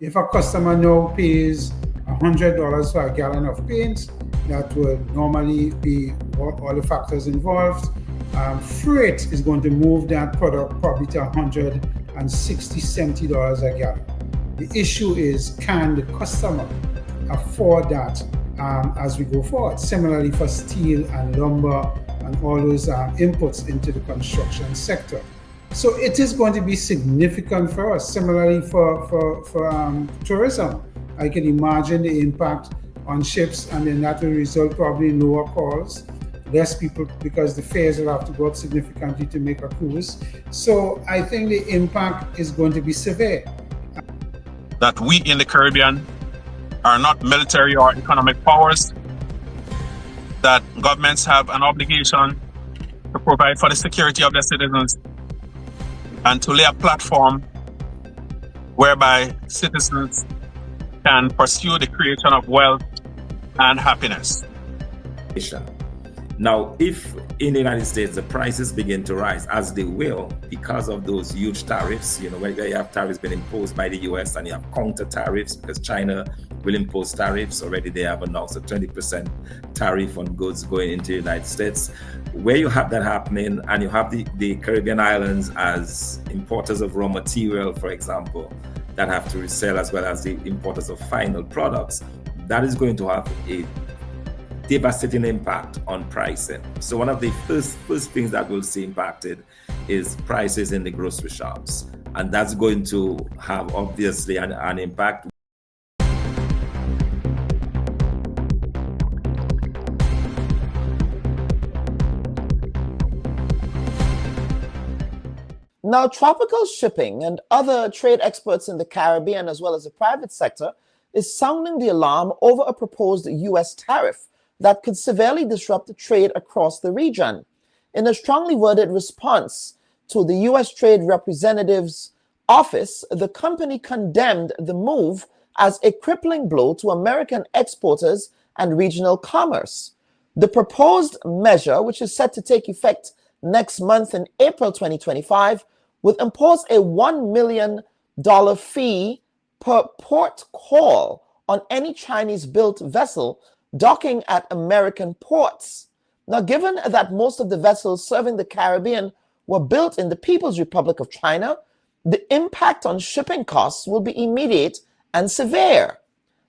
If a customer now pays $100 for a gallon of paint, that would normally be all the factors involved. Freight is going to move that product probably to $160, $70 a gallon. The issue is, can the customer afford that as we go forward? Similarly for steel and lumber and all those inputs into the construction sector. So it is going to be significant for us. Similarly for tourism, I can imagine the impact on ships, and then that will result probably in lower calls, less people, because the fares will have to go up significantly to make a cruise. So I think the impact is going to be severe. That we in the Caribbean are not military or economic powers, that governments have an obligation to provide for the security of their citizens and to lay a platform whereby citizens can pursue the creation of wealth and happiness. Now, if in the United States the prices begin to rise, as they will, because of those huge tariffs, where you have tariffs being imposed by the US and you have counter tariffs because China will impose tariffs. Already they have announced a 20% tariff on goods going into the United States. Where you have that happening, and you have the Caribbean islands as importers of raw material, for example, that have to resell, as well as the importers of final products, that is going to have a devastating impact on pricing. So one of the first things that we'll see impacted is prices in the grocery shops, and that's going to have obviously an impact. Now, tropical shipping and other trade experts in the Caribbean, as well as the private sector, is sounding the alarm over a proposed U.S. tariff that could severely disrupt the trade across the region. In a strongly worded response to the U.S. Trade Representative's office, the company condemned the move as a crippling blow to American exporters and regional commerce. The proposed measure, which is set to take effect next month in April 2025, would impose a $1 million fee per port call on any Chinese-built vessel docking at American ports. Now, given that most of the vessels serving the Caribbean were built in the People's Republic of China, the impact on shipping costs will be immediate and severe.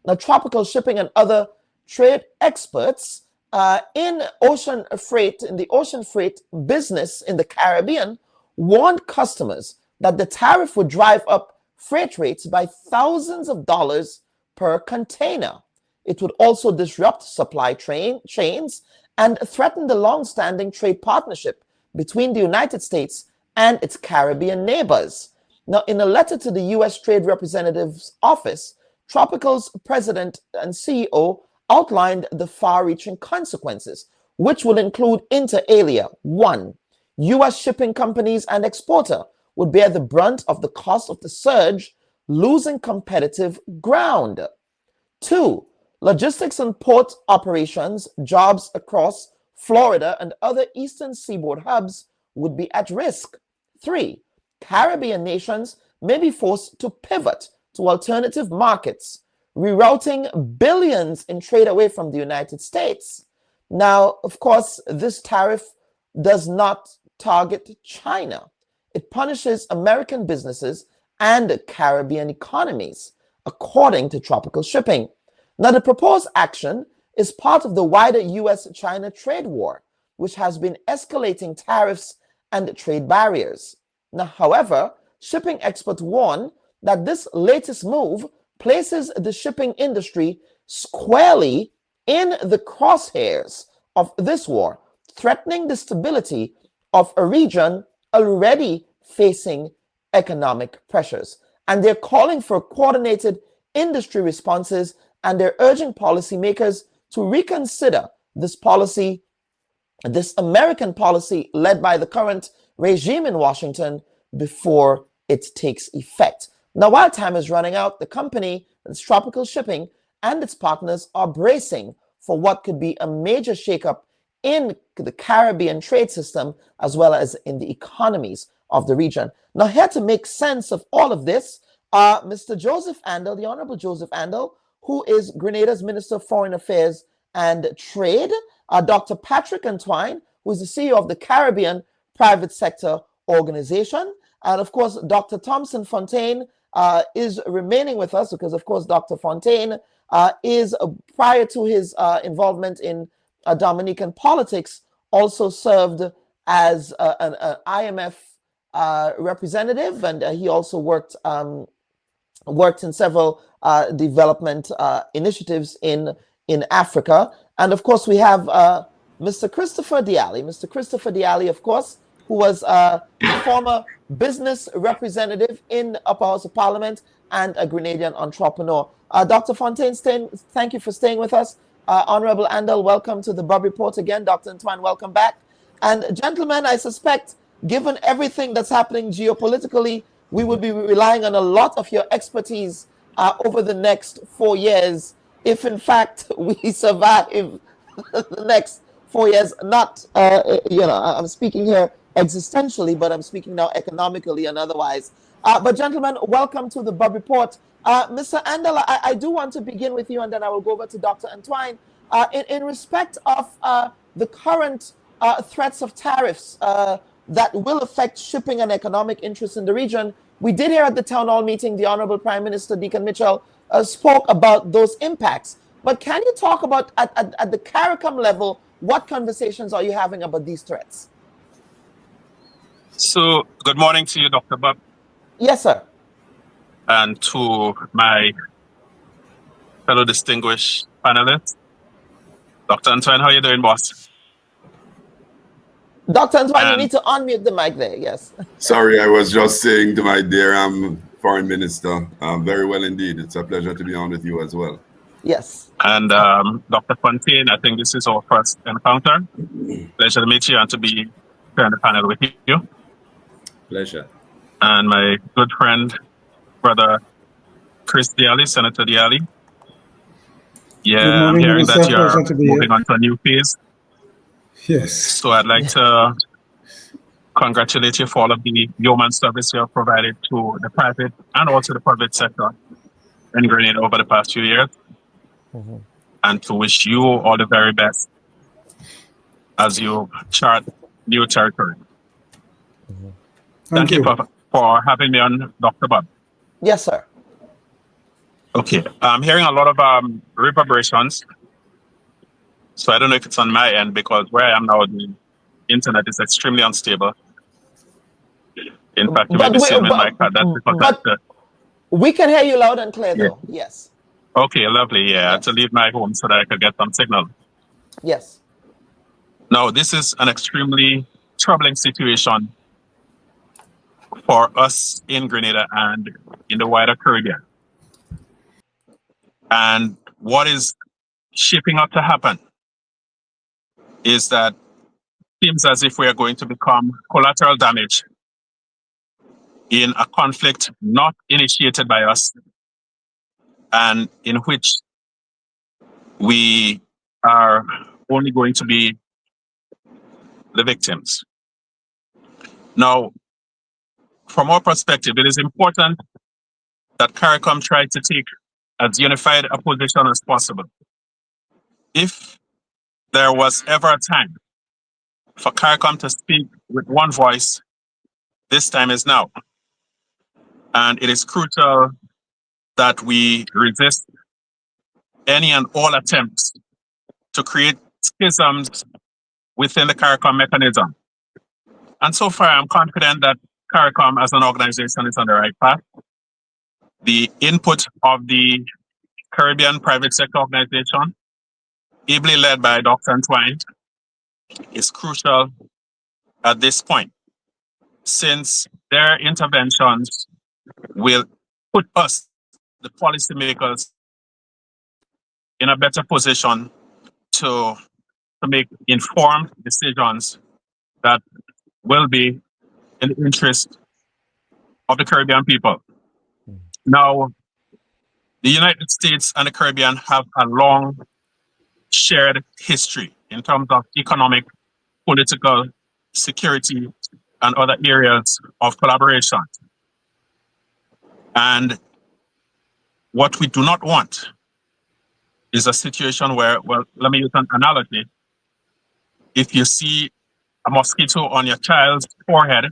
Now, tropical shipping and other trade experts in the ocean freight business in the Caribbean warned customers that the tariff would drive up freight rates by thousands of dollars per container. It would also disrupt supply chains and threaten the long-standing trade partnership between the United States and its Caribbean neighbors. Now, in a letter to the U.S. Trade Representative's office, Tropical's president and CEO outlined the far-reaching consequences, which will include inter alia. 1. U.S. shipping companies and exporter would bear the brunt of the cost of the surge, losing competitive ground. 2. Logistics and port operations, jobs across Florida and other eastern seaboard hubs would be at risk. 3. Caribbean nations may be forced to pivot to alternative markets, rerouting billions in trade away from the United States. Now, of course, this tariff does not target China. It punishes American businesses and Caribbean economies, according to Tropical Shipping. Now, the proposed action is part of the wider U.S.-China trade war, which has been escalating tariffs and trade barriers. Now, however, shipping experts warn that this latest move places the shipping industry squarely in the crosshairs of this war, threatening the stability of a region already facing economic pressures. And they're calling for coordinated industry responses, and they're urging policymakers to reconsider this policy, this American policy led by the current regime in Washington, before it takes effect. Now, while time is running out, the company, that's Tropical Shipping, and its partners are bracing for what could be a major shakeup in the Caribbean trade system, as well as in the economies of the region. Now, here to make sense of all of this Mr. Joseph Andel, the Honorable Joseph Andel, who is Grenada's Minister of Foreign Affairs and Trade, Dr. Patrick Antoine, who is the CEO of the Caribbean Private Sector Organization, and of course, Dr. Thompson Fontaine is remaining with us because, of course, Dr. Fontaine is, prior to his involvement in Dominican politics, also served as an IMF representative, and he also worked in several development initiatives in Africa. And of course, we have Mr. Christopher Dialli. Mr. Christopher Dialli, of course, who was a former business representative in the Upper House of Parliament and a Grenadian entrepreneur. Dr. Fontaine, thank you for staying with us. Honorable Andel, welcome to the Bub Report again. Dr. Antoine, welcome back. And gentlemen, I suspect, given everything that's happening geopolitically, we will be relying on a lot of your expertise over the next 4 years, if in fact we survive the next 4 years. Not, I'm speaking here existentially, but I'm speaking now economically and otherwise. But gentlemen, welcome to the Bub Report. Mr. Andel, I do want to begin with you, and then I will go over to Dr. Antoine. In respect of the current threats of tariffs that will affect shipping and economic interests in the region, we did hear at the town hall meeting, the Honorable Prime Minister Deacon Mitchell spoke about those impacts. But can you talk about, at the CARICOM level, what conversations are you having about these threats? So, good morning to you, Dr. Bub. Yes, sir. And to my fellow distinguished panelists. Dr. Antoine, how are you doing, boss? Dr. Antoine, you need to unmute the mic there, yes. Sorry, I was just saying to my dear Foreign Minister, very well indeed. It's a pleasure to be on with you as well. Yes. And Dr. Fontaine, I think this is our first encounter. Pleasure to meet you and to be here on the panel with you. Pleasure. And my good friend, Brother Chris Dialli, Senator Dialli. Yeah, I'm hearing that you're moving on to a new phase. Yes. So I'd like to congratulate you for all of the yeoman service you have provided to the private and also the public sector in Grenada over the past few years. Mm-hmm. And to wish you all the very best as you chart new territory. Mm-hmm. Thank you for having me on, Dr. Bob. Yes, sir. Okay, I'm hearing a lot of reverberations. So I don't know if it's on my end, because where I am now, the internet is extremely unstable. In fact, you may be seeing my card. That's because we can hear you loud and clear, though. Yes. Okay, lovely. Yeah, I had to leave my home so that I could get some signal. Yes. Now, this is an extremely troubling situation for us in Grenada and in the wider Caribbean. And what is shaping up to happen is that it seems as if we are going to become collateral damage in a conflict not initiated by us, and in which we are only going to be the victims. Now, from our perspective, it is important that CARICOM try to take as unified a position as possible. If there was ever a time for CARICOM to speak with one voice, this time is now. And it is crucial that we resist any and all attempts to create schisms within the CARICOM mechanism. And so far, I'm confident that CARICOM as an organization is on the right path. The input of the Caribbean Private Sector Organization, ably led by Dr. Antoine, is crucial at this point, since their interventions will put us, the policymakers, in a better position to make informed decisions that will be in the interest of the Caribbean people. Now, the United States and the Caribbean have a long shared history in terms of economic, political, security, and other areas of collaboration. And What we do not want is a situation where, well, let me use an analogy. If you see a mosquito on your child's forehead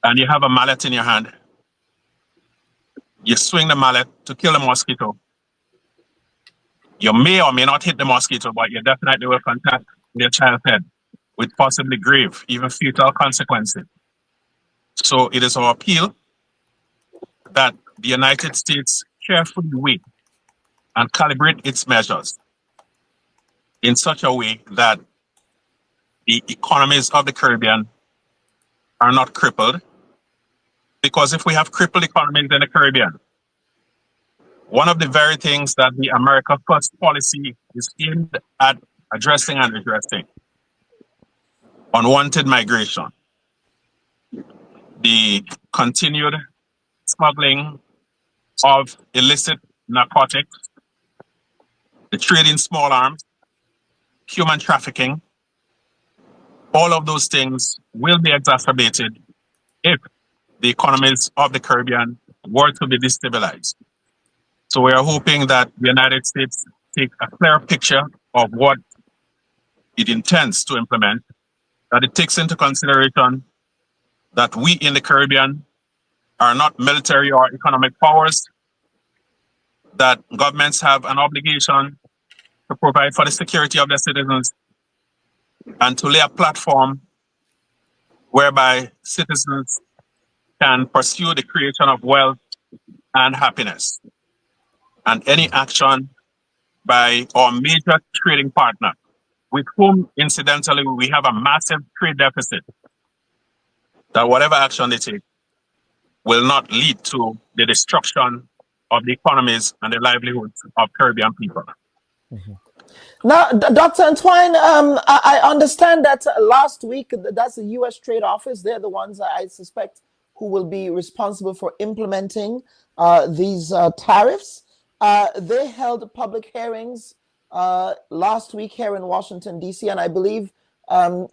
and you have a mallet in your hand, you swing the mallet to kill the mosquito. You may or may not hit the mosquito, but you definitely will contact your child's head with possibly grave, even fatal consequences. So it is our appeal that the United States carefully weigh and calibrate its measures in such a way that the economies of the Caribbean are not crippled. Because if we have crippled economies in the Caribbean, one of the very things that the America First policy is aimed at addressing and redressing: unwanted migration, the continued smuggling of illicit narcotics, the trade in small arms, human trafficking. All of those things will be exacerbated if the economies of the Caribbean were to be destabilized. So we are hoping that the United States take a clear picture of what it intends to implement, that it takes into consideration that we in the Caribbean are not military or economic powers, that governments have an obligation to provide for the security of their citizens and to lay a platform whereby citizens can pursue the creation of wealth and happiness. And any action by our major trading partner, with whom, incidentally, we have a massive trade deficit, that whatever action they take will not lead to the destruction of the economies and the livelihoods of Caribbean people. Now, Dr. Antoine, I understand that last week, that's the U.S. Trade Office. They're the ones I suspect who will be responsible for implementing these tariffs. They held public hearings last week here in Washington, D.C., and I believe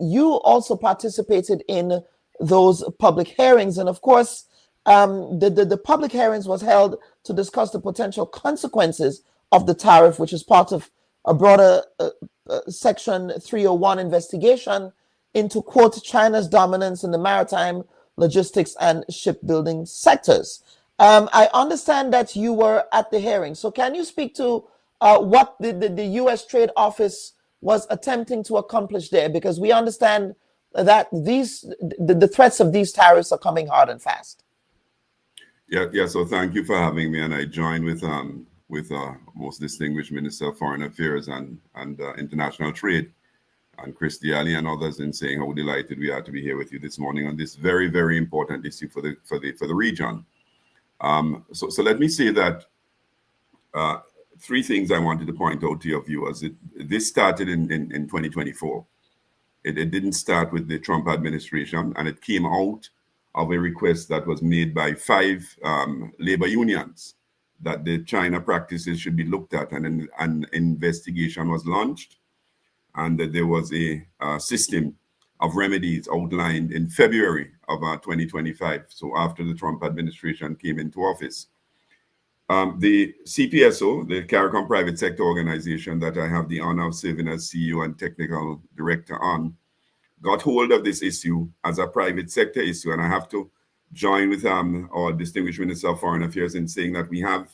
you also participated in those public hearings. And of course, the public hearings was held to discuss the potential consequences of the tariff, which is part of a broader Section 301 investigation into, quote, China's dominance in the maritime, logistics, and shipbuilding sectors. I understand that you were at the hearing. So can you speak to what the U.S. Trade Office was attempting to accomplish there? Because we understand that the threats of these tariffs are coming hard and fast. Yeah. So thank you for having me, and I join with most distinguished Minister of Foreign Affairs and International Trade, and Chris Diali and others, in saying how delighted we are to be here with you this morning on this very, very important issue for the region. So let me say that three things I wanted to point out to your viewers. This started in 2024. It didn't start with the Trump administration, and it came out of a request that was made by 5 labor unions that the China practices should be looked at, and an investigation was launched, and that there was a system of remedies outlined in February of 2025, so after the Trump administration came into office. The CPSO, the CARICOM Private Sector Organization that I have the honor of serving as CEO and Technical Director on, got hold of this issue as a private sector issue, and I have to join with our distinguished Minister of Foreign Affairs in saying that we have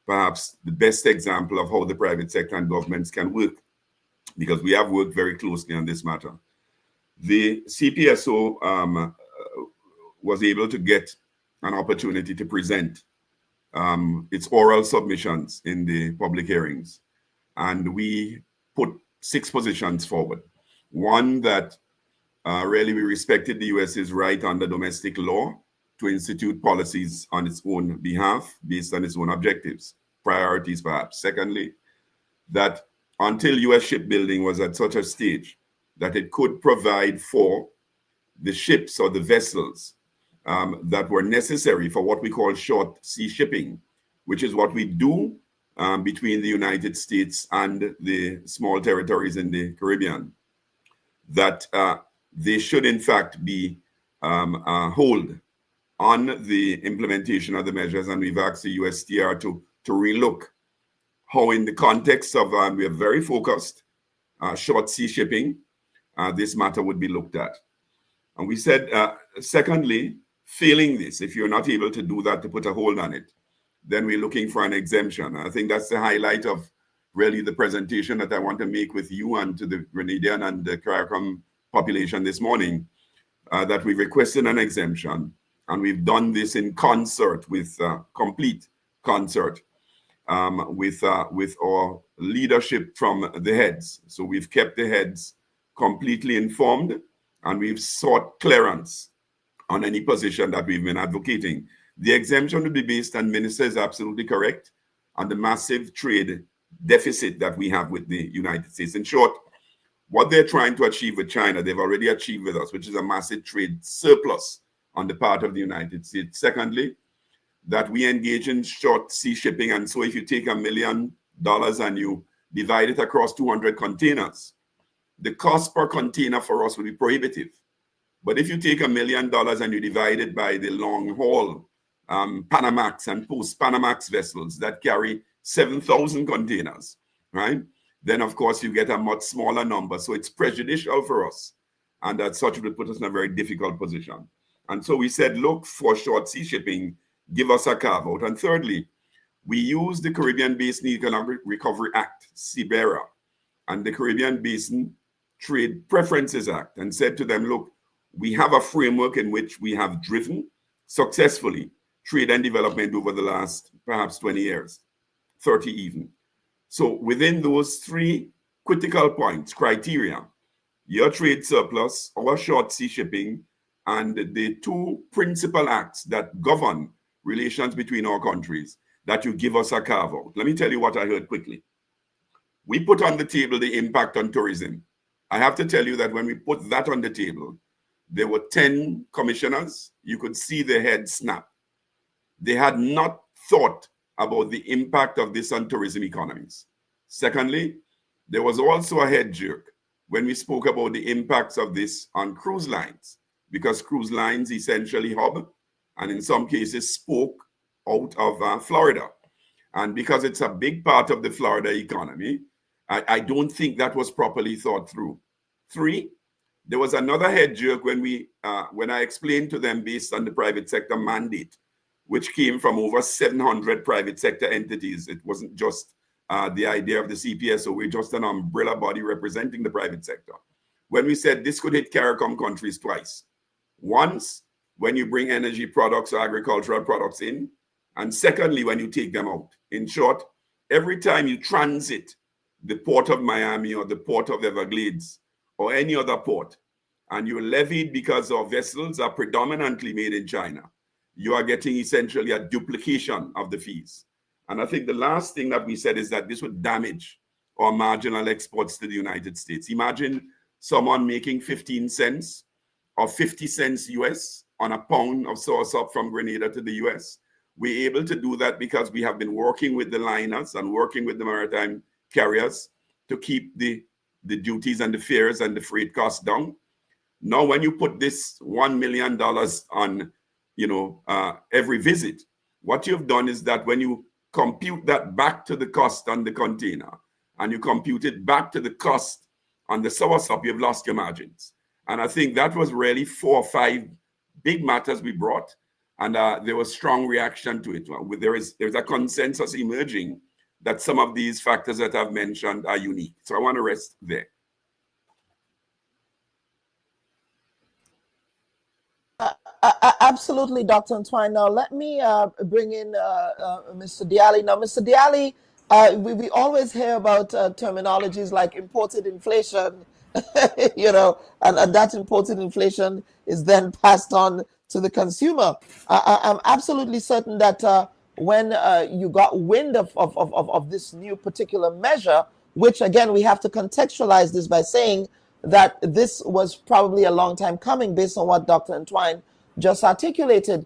perhaps the best example of how the private sector and governments can work, because we have worked very closely on this matter. The CPSO was able to get an opportunity to present its oral submissions in the public hearings, and we put 6 positions forward. One, that really we respected the US's right under domestic law to institute policies on its own behalf based on its own objectives, priorities perhaps. Secondly, that until US shipbuilding was at such a stage that it could provide for the ships or the vessels that were necessary for what we call short sea shipping, which is what we do between the United States and the small territories in the Caribbean, that they should in fact be hold on the implementation of the measures, and we've asked the USTR to relook how, in the context of we are very focused short sea shipping, this matter would be looked at. And we said, secondly, failing this, if you're not able to do that, to put a hold on it, then we're looking for an exemption. I think that's the highlight of really the presentation that I want to make with you and to the Grenadian and the CARICOM population this morning, that we requested an exemption, and we've done this in concert with complete concert with our leadership from the heads. So we've kept the heads completely informed, and we've sought clearance on any position that we've been advocating. The exemption will be based, and Minister is absolutely correct, on the massive trade deficit that we have with the United States. In short, what they're trying to achieve with China, they've already achieved with us, which is a massive trade surplus on the part of the United States. Secondly, that we engage in short sea shipping. And so if you take $1 million and you divide it across 200 containers, the cost per container for us will be prohibitive. But if you take $1 million and you divide it by the long haul Panamax and post-Panamax vessels that carry 7,000 containers, right? Then, of course, you get a much smaller number. So it's prejudicial for us. And as such, it will put us in a very difficult position. And so we said, look for short sea shipping, give us a carve out. And thirdly, we use the Caribbean Basin Economic Recovery Act, CBERA, and the Caribbean Basin Trade Preferences Act, and said to them, look, we have a framework in which we have driven successfully trade and development over the last perhaps 20 years, 30 even. So within those three critical points, criteria, your trade surplus, our short sea shipping, and the two principal acts that govern relations between our countries, that you give us a carve out. Let me tell you what I heard quickly. We put on the table the impact on tourism. I have to tell you that when we put that on the table, there were 10 commissioners. You could see their heads snap. They had not thought about the impact of this on tourism economies. Secondly, there was also a head jerk when we spoke about the impacts of this on cruise lines, because cruise lines essentially hub and in some cases spoke out of Florida. And because it's a big part of the Florida economy, I don't think that was properly thought through. Three, there was another head jerk when I explained to them based on the private sector mandate, which came from over 700 private sector entities. It wasn't just the idea of the CPSO. We're just an umbrella body representing the private sector. When we said this could hit CARICOM countries twice. Once, when you bring energy products or agricultural products in, and secondly, when you take them out. In short, every time you transit the port of Miami or the port of Everglades or any other port, and you're levied because our vessels are predominantly made in China, you are getting essentially a duplication of the fees. And I think the last thing that we said is that this would damage our marginal exports to the United States. Imagine someone making 15 cents or 50 cents US on a pound of sauerkraut from Grenada to the US. We're able to do that because we have been working with the liners and working with the maritime carriers to keep the duties and the fares and the freight costs down. Now, when you put this $1 million on every visit, what you've done is that when you compute that back to the cost on the container and you compute it back to the cost on the soursop, you've lost your margins. And I think that was really 4 or 5 big matters we brought, and there was strong reaction to it. There's a consensus emerging that some of these factors that I've mentioned are unique. So I want to rest there. Absolutely, Dr. Antoine. Now, let me bring in Mr. Dialli. Now, Mr. Dialli, we always hear about terminologies like imported inflation, and that imported inflation is then passed on to the consumer. I'm absolutely certain that when you got wind of this new particular measure, which again, we have to contextualize this by saying that this was probably a long time coming based on what Dr. Antoine just articulated.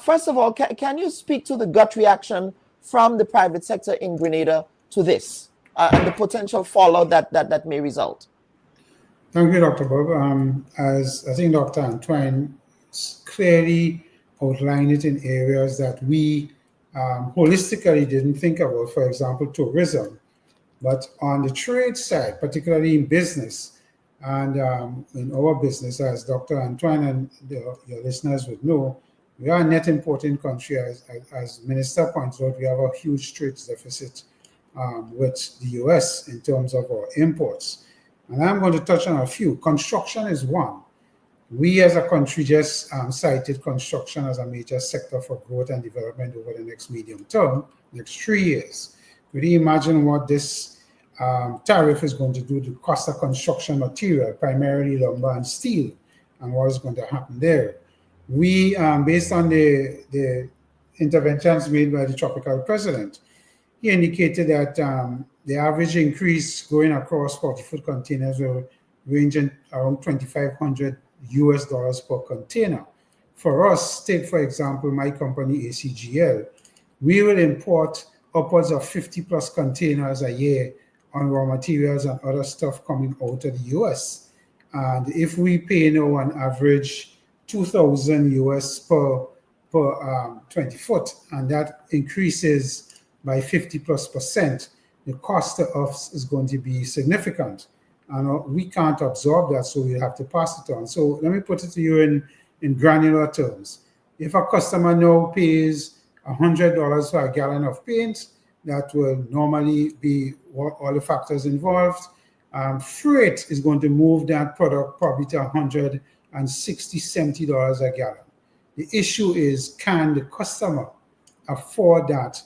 First of all, can you speak to the gut reaction from the private sector in Grenada to this and the potential fallout that may result? Thank you, Dr. Bob. As I think Dr. Antoine clearly outline it in areas that we holistically didn't think about, for example, tourism. But on the trade side, particularly in business, and in our business, as Dr. Antoine and your listeners would know, we are a net importing country. As Minister pointed out, we have a huge trade deficit with the US in terms of our imports. And I'm going to touch on a few. Construction is one. We as a country just cited construction as a major sector for growth and development over the next medium term, next 3 years. Could you imagine what this tariff is going to do to cost of construction material, primarily lumber and steel, and what is going to happen there? We, based on the interventions made by the tropical president, he indicated that the average increase going across 40-foot containers will range in around $2,500 per container. For us, take for example my company ACGL, we will import upwards of 50 plus containers a year on raw materials and other stuff coming out of the US. And if we pay now on average $2,000 per 20 foot, and that increases by 50+%, the cost to us is going to be significant. And we can't absorb that, so we have to pass it on. So let me put it to you in granular terms. If a customer now pays $100 for a gallon of paint, that will normally be all the factors involved. Freight is going to move that product probably to $160, $70 a gallon. The issue is, can the customer afford that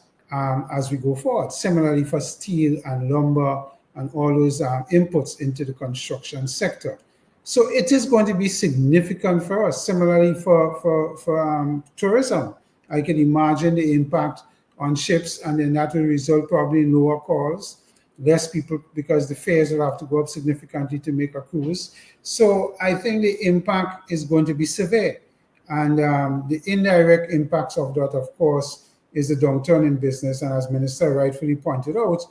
as we go forward? Similarly for steel and lumber and all those inputs into the construction sector. So it is going to be significant for us. Similarly for tourism, I can imagine the impact on ships, and then that will result probably in lower calls, less people, because the fares will have to go up significantly to make a cruise. So I think the impact is going to be severe. And the indirect impacts of that, of course, is the downturn in business. And as Minister rightfully pointed out,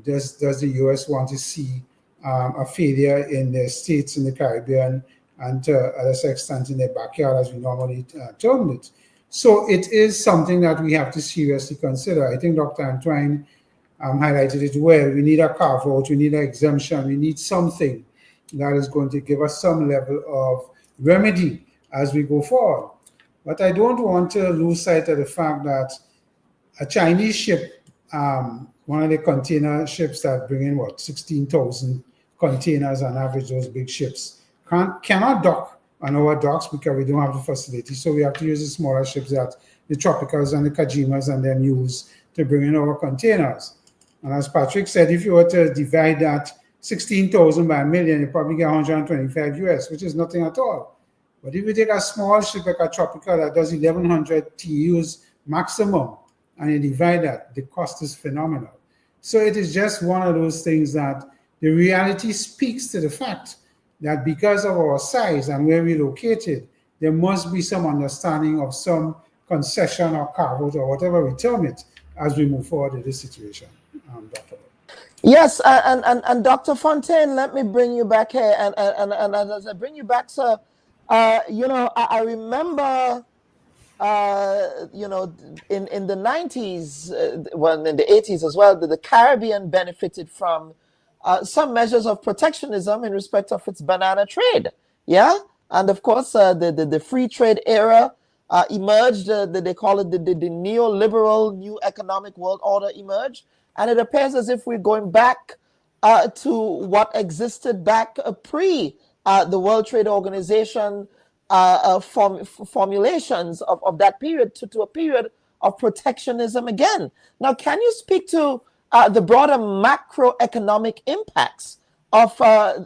does the US want to see a failure in the states in the Caribbean and to a lesser extent in their backyard, as we normally term it? So it is something that we have to seriously consider. I think Dr. Antoine highlighted it well. We need a carve-out, we need an exemption, we need something that is going to give us some level of remedy as we go forward. But I don't want to lose sight of the fact that a Chinese ship, one of the container ships that bring in 16,000 containers on average, those big ships, cannot dock on our docks because we don't have the facility. So we have to use the smaller ships that the Tropicals and the Kajimas and them use to bring in our containers. And as Patrick said, if you were to divide that 16,000 by a million, you probably get 125 US, which is nothing at all. But if you take a small ship like a Tropical that does 1,100 TEUs maximum, and you divide that, the cost is phenomenal. So it is just one of those things that the reality speaks to the fact that because of our size and where we're located, there must be some understanding of some concession or carve-out or whatever we term it as we move forward in this situation. Dr. Yes, and Dr. Fontaine, let me bring you back here. And as I bring you back, sir, I remember, in the 90s, well, in the 80s as well, the Caribbean benefited from some measures of protectionism in respect of its banana trade. Yeah. And of course, the free trade era emerged. They call it the neoliberal new economic world order emerged. And it appears as if we're going back to what existed back pre the World Trade Organization formulations of that period to a period of protectionism again. Now, can you speak to the broader macroeconomic impacts of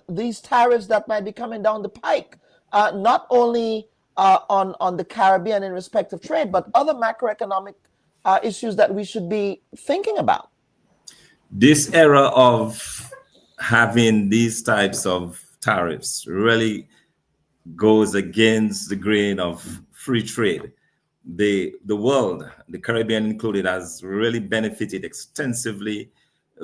these tariffs that might be coming down the pike, not only on the Caribbean in respect of trade, but other macroeconomic issues that we should be thinking about? This era of having these types of tariffs really goes against the grain of free trade. The world, the Caribbean included, has really benefited extensively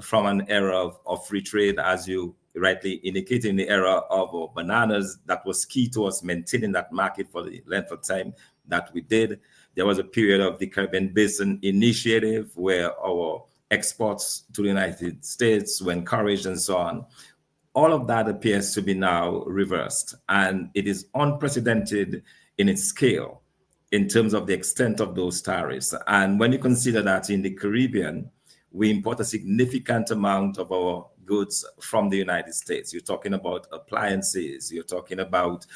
from an era of free trade, as you rightly indicated, in the era of bananas. That was key to us maintaining that market for the length of time that we did. There was a period of the Caribbean Basin Initiative where our exports to the United States were encouraged and so on. All of that appears to be now reversed, and it is unprecedented in its scale in terms of the extent of those tariffs. And when you consider that in the Caribbean, we import a significant amount of our goods from the United States. You're talking about appliances, you're talking about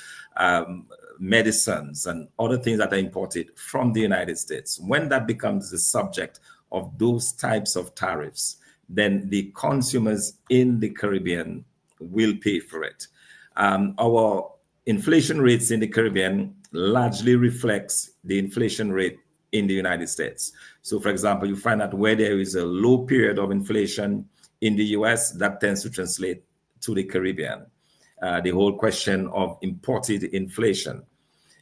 medicines and other things that are imported from the United States. When that becomes the subject of those types of tariffs, then the consumers in the Caribbean will pay for it. Our inflation rates in the Caribbean largely reflects the inflation rate in the United States. So, for example, you find that where there is a low period of inflation in the US, that tends to translate to the Caribbean. The whole question of imported inflation.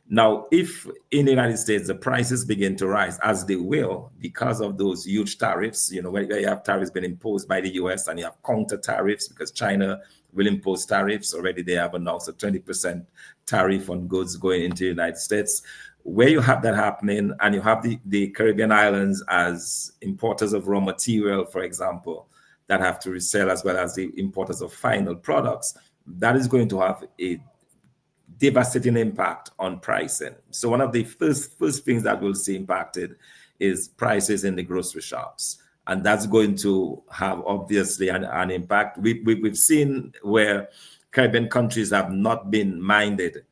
Now, if in the United States the prices begin to rise, as they will because of those huge tariffs, where you have tariffs being imposed by the US and you have counter tariffs because China will impose tariffs. Already they have announced a 20% tariff on goods going into the United States. Where you have that happening and you have the Caribbean islands as importers of raw material, for example, that have to resell as well as the importers of final products, that is going to have a devastating impact on pricing. So one of the first things that we'll see impacted is prices in the grocery shops. And that's going to have obviously an impact. We've seen where Caribbean countries have not been minded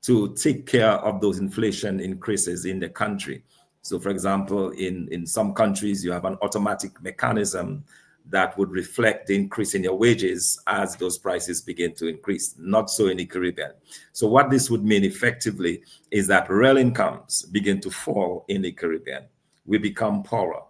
to take care of those inflation increases in the country. So for example, in some countries, you have an automatic mechanism that would reflect the increase in your wages as those prices begin to increase. Not so in the Caribbean. So what this would mean effectively is that real incomes begin to fall in the Caribbean. We become poorer.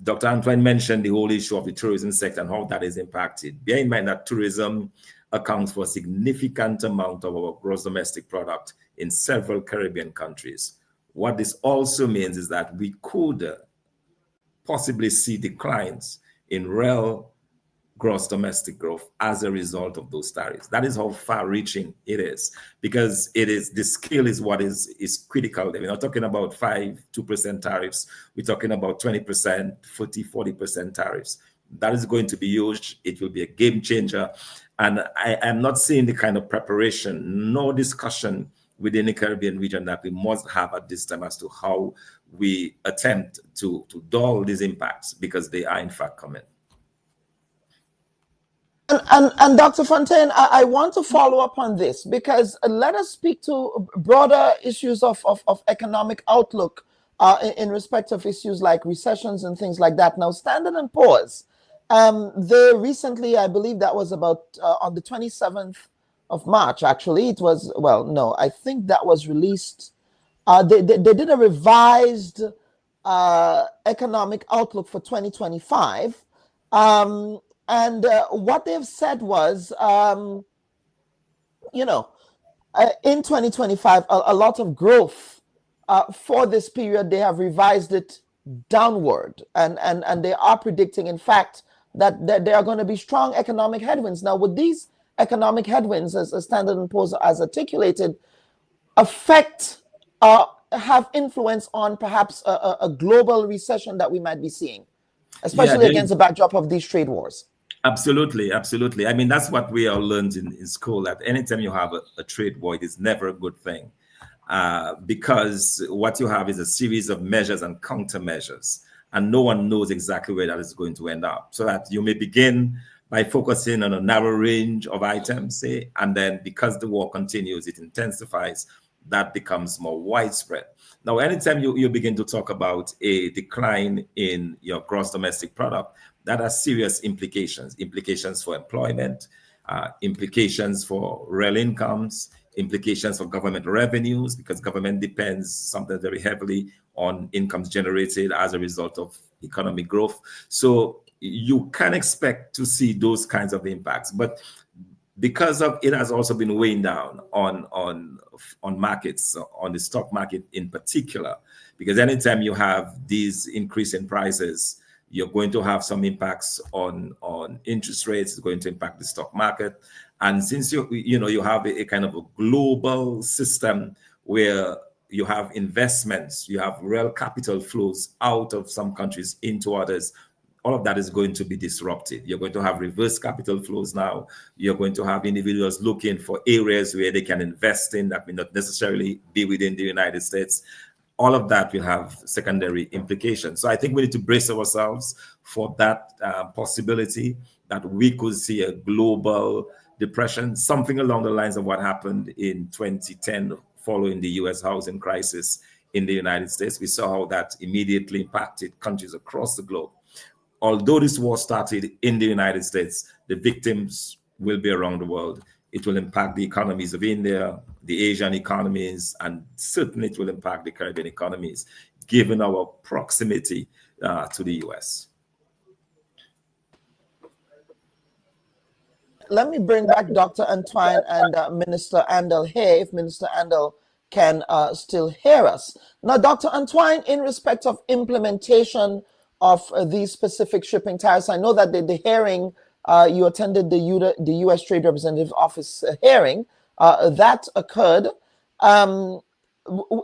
Dr. Antoine mentioned the whole issue of the tourism sector and how that is impacted. Bear in mind that tourism accounts for a significant amount of our gross domestic product in several Caribbean countries. What this also means is that we could possibly see declines in real gross domestic growth as a result of those tariffs. That is how far-reaching it is, because the scale is what is critical. We're not talking about 2% tariffs. We're talking about 20%, 40% tariffs. That is going to be huge. It will be a game changer. And I am not seeing the kind of preparation, no discussion within the Caribbean region that we must have at this time as to how we attempt to dull these impacts, because they are in fact coming. And Dr. Fontaine, I want to follow up on this, because let us speak to broader issues of economic outlook in respect of issues like recessions and things like that. Now, Standard & Poor's, they recently, I believe that was about on the 27th of March, actually, it was, well, no, I think that was released. They did a revised economic outlook for 2025. And what they've said was, in 2025, a lot of growth for this period, they have revised it downward. And they are predicting, in fact, that there are going to be strong economic headwinds. Now, with these economic headwinds, as Standard & Poor's has articulated, have influence on perhaps a global recession that we might be seeing, especially against the backdrop of these trade wars. Absolutely, absolutely. I mean, that's what we all learned in school, that anytime you have a trade war, it is never a good thing, because what you have is a series of measures and countermeasures, and no one knows exactly where that is going to end up. So that you may begin by focusing on a narrow range of items, say, and then because the war continues, it intensifies, that becomes more widespread. Now, anytime you begin to talk about a decline in your gross domestic product, that has serious implications for employment, implications for real incomes, implications for government revenues, because government depends sometimes very heavily on incomes generated as a result of economic growth. So you can expect to see those kinds of impacts. But because of it has also been weighing down on markets, on the stock market in particular, because anytime you have these increase in prices, you're going to have some impacts on interest rates. It's going to impact the stock market. And since you have a kind of a global system where you have investments, you have real capital flows out of some countries into others. All of that is going to be disrupted. You're going to have reverse capital flows now. You're going to have individuals looking for areas where they can invest in that may not necessarily be within the United States. All of that will have secondary implications. So I think we need to brace ourselves for that possibility that we could see a global depression, something along the lines of what happened in 2010 following the US housing crisis in the United States. We saw how that immediately impacted countries across the globe. Although this war started in the United States, the victims will be around the world. It will impact the economies of India, the Asian economies, and certainly it will impact the Caribbean economies, given our proximity to the US. Let me bring back Dr. Antoine and Minister Andel here, if Minister Andel can still hear us. Now, Dr. Antoine, in respect of implementation of these specific shipping tariffs, I know that the hearing, you attended the U.S. Trade Representative Office hearing that occurred.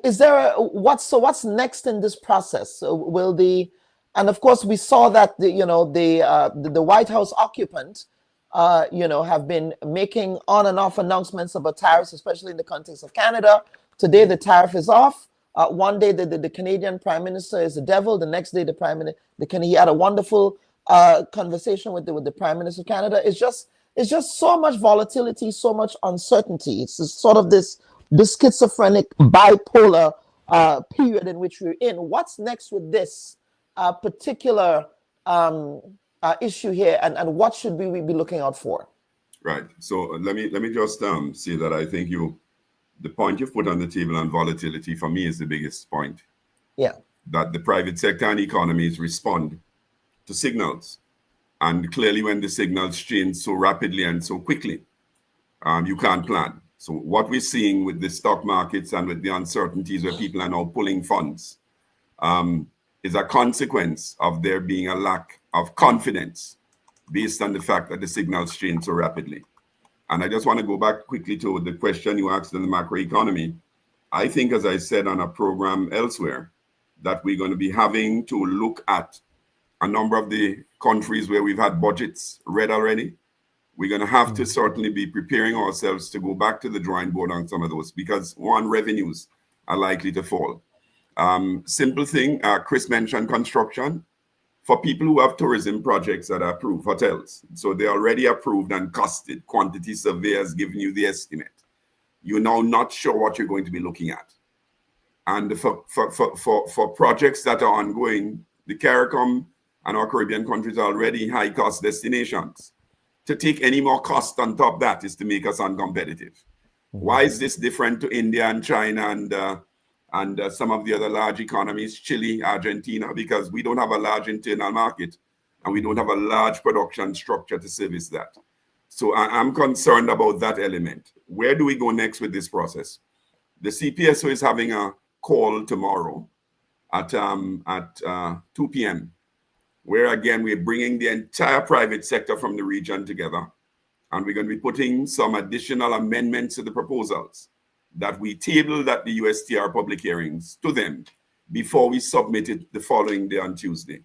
Is there what's next in this process? And of course we saw that the White House occupant have been making on and off announcements about tariffs, especially in the context of Canada. Today the tariff is off. One day the Canadian Prime Minister is the devil. The next day he had a wonderful conversation with the Prime Minister of Canada. It's just so much volatility, so much uncertainty. It's sort of this schizophrenic bipolar period in which we're in. What's next with this particular issue here, and what should we be looking out for? Right. So let me just say that I think the point you've put on the table on volatility for me is the biggest point. Yeah. That the private sector and economies respond to signals, and clearly when the signals change so rapidly and so quickly, you can't plan. So what we're seeing with the stock markets and with the uncertainties where people are now pulling funds is a consequence of there being a lack of confidence based on the fact that the signals change so rapidly. And I just want to go back quickly to the question you asked on the macroeconomy. I think, as I said on a program elsewhere, that we're going to be having to look at a number of the countries where we've had budgets read already. We're going to have to certainly be preparing ourselves to go back to the drawing board on some of those, because one, revenues are likely to fall. Simple thing, Chris mentioned construction. For people who have tourism projects that are approved, hotels, so they're already approved and costed, quantity surveyors giving you the estimate. You're now not sure what you're going to be looking at. And for projects that are ongoing, the CARICOM and our Caribbean countries are already high-cost destinations. To take any more cost on top of that is to make us uncompetitive. Why is this different to India and China and some of the other large economies, Chile, Argentina? Because we don't have a large internal market and we don't have a large production structure to service that. So I'm concerned about that element. Where do we go next with this process? The CPSO is having a call tomorrow at 2 p.m., where again, we're bringing the entire private sector from the region together. And we're going to be putting some additional amendments to the proposals that we tabled at the USTR public hearings to them before we submit it the following day on Tuesday.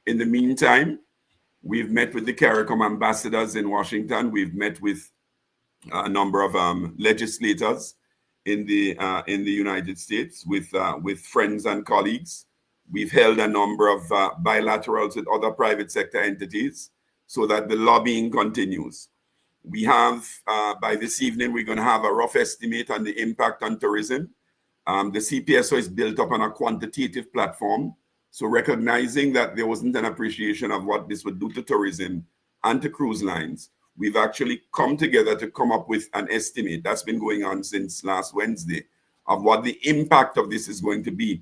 In the meantime, we've met with the CARICOM ambassadors in Washington. We've met with a number of legislators in the United States with friends and colleagues. We've held a number of bilaterals with other private sector entities so that the lobbying continues. We have, by this evening, we're going to have a rough estimate on the impact on tourism. The CPSO is built up on a quantitative platform. So recognizing that there wasn't an appreciation of what this would do to tourism and to cruise lines, we've actually come together to come up with an estimate that's been going on since last Wednesday of what the impact of this is going to be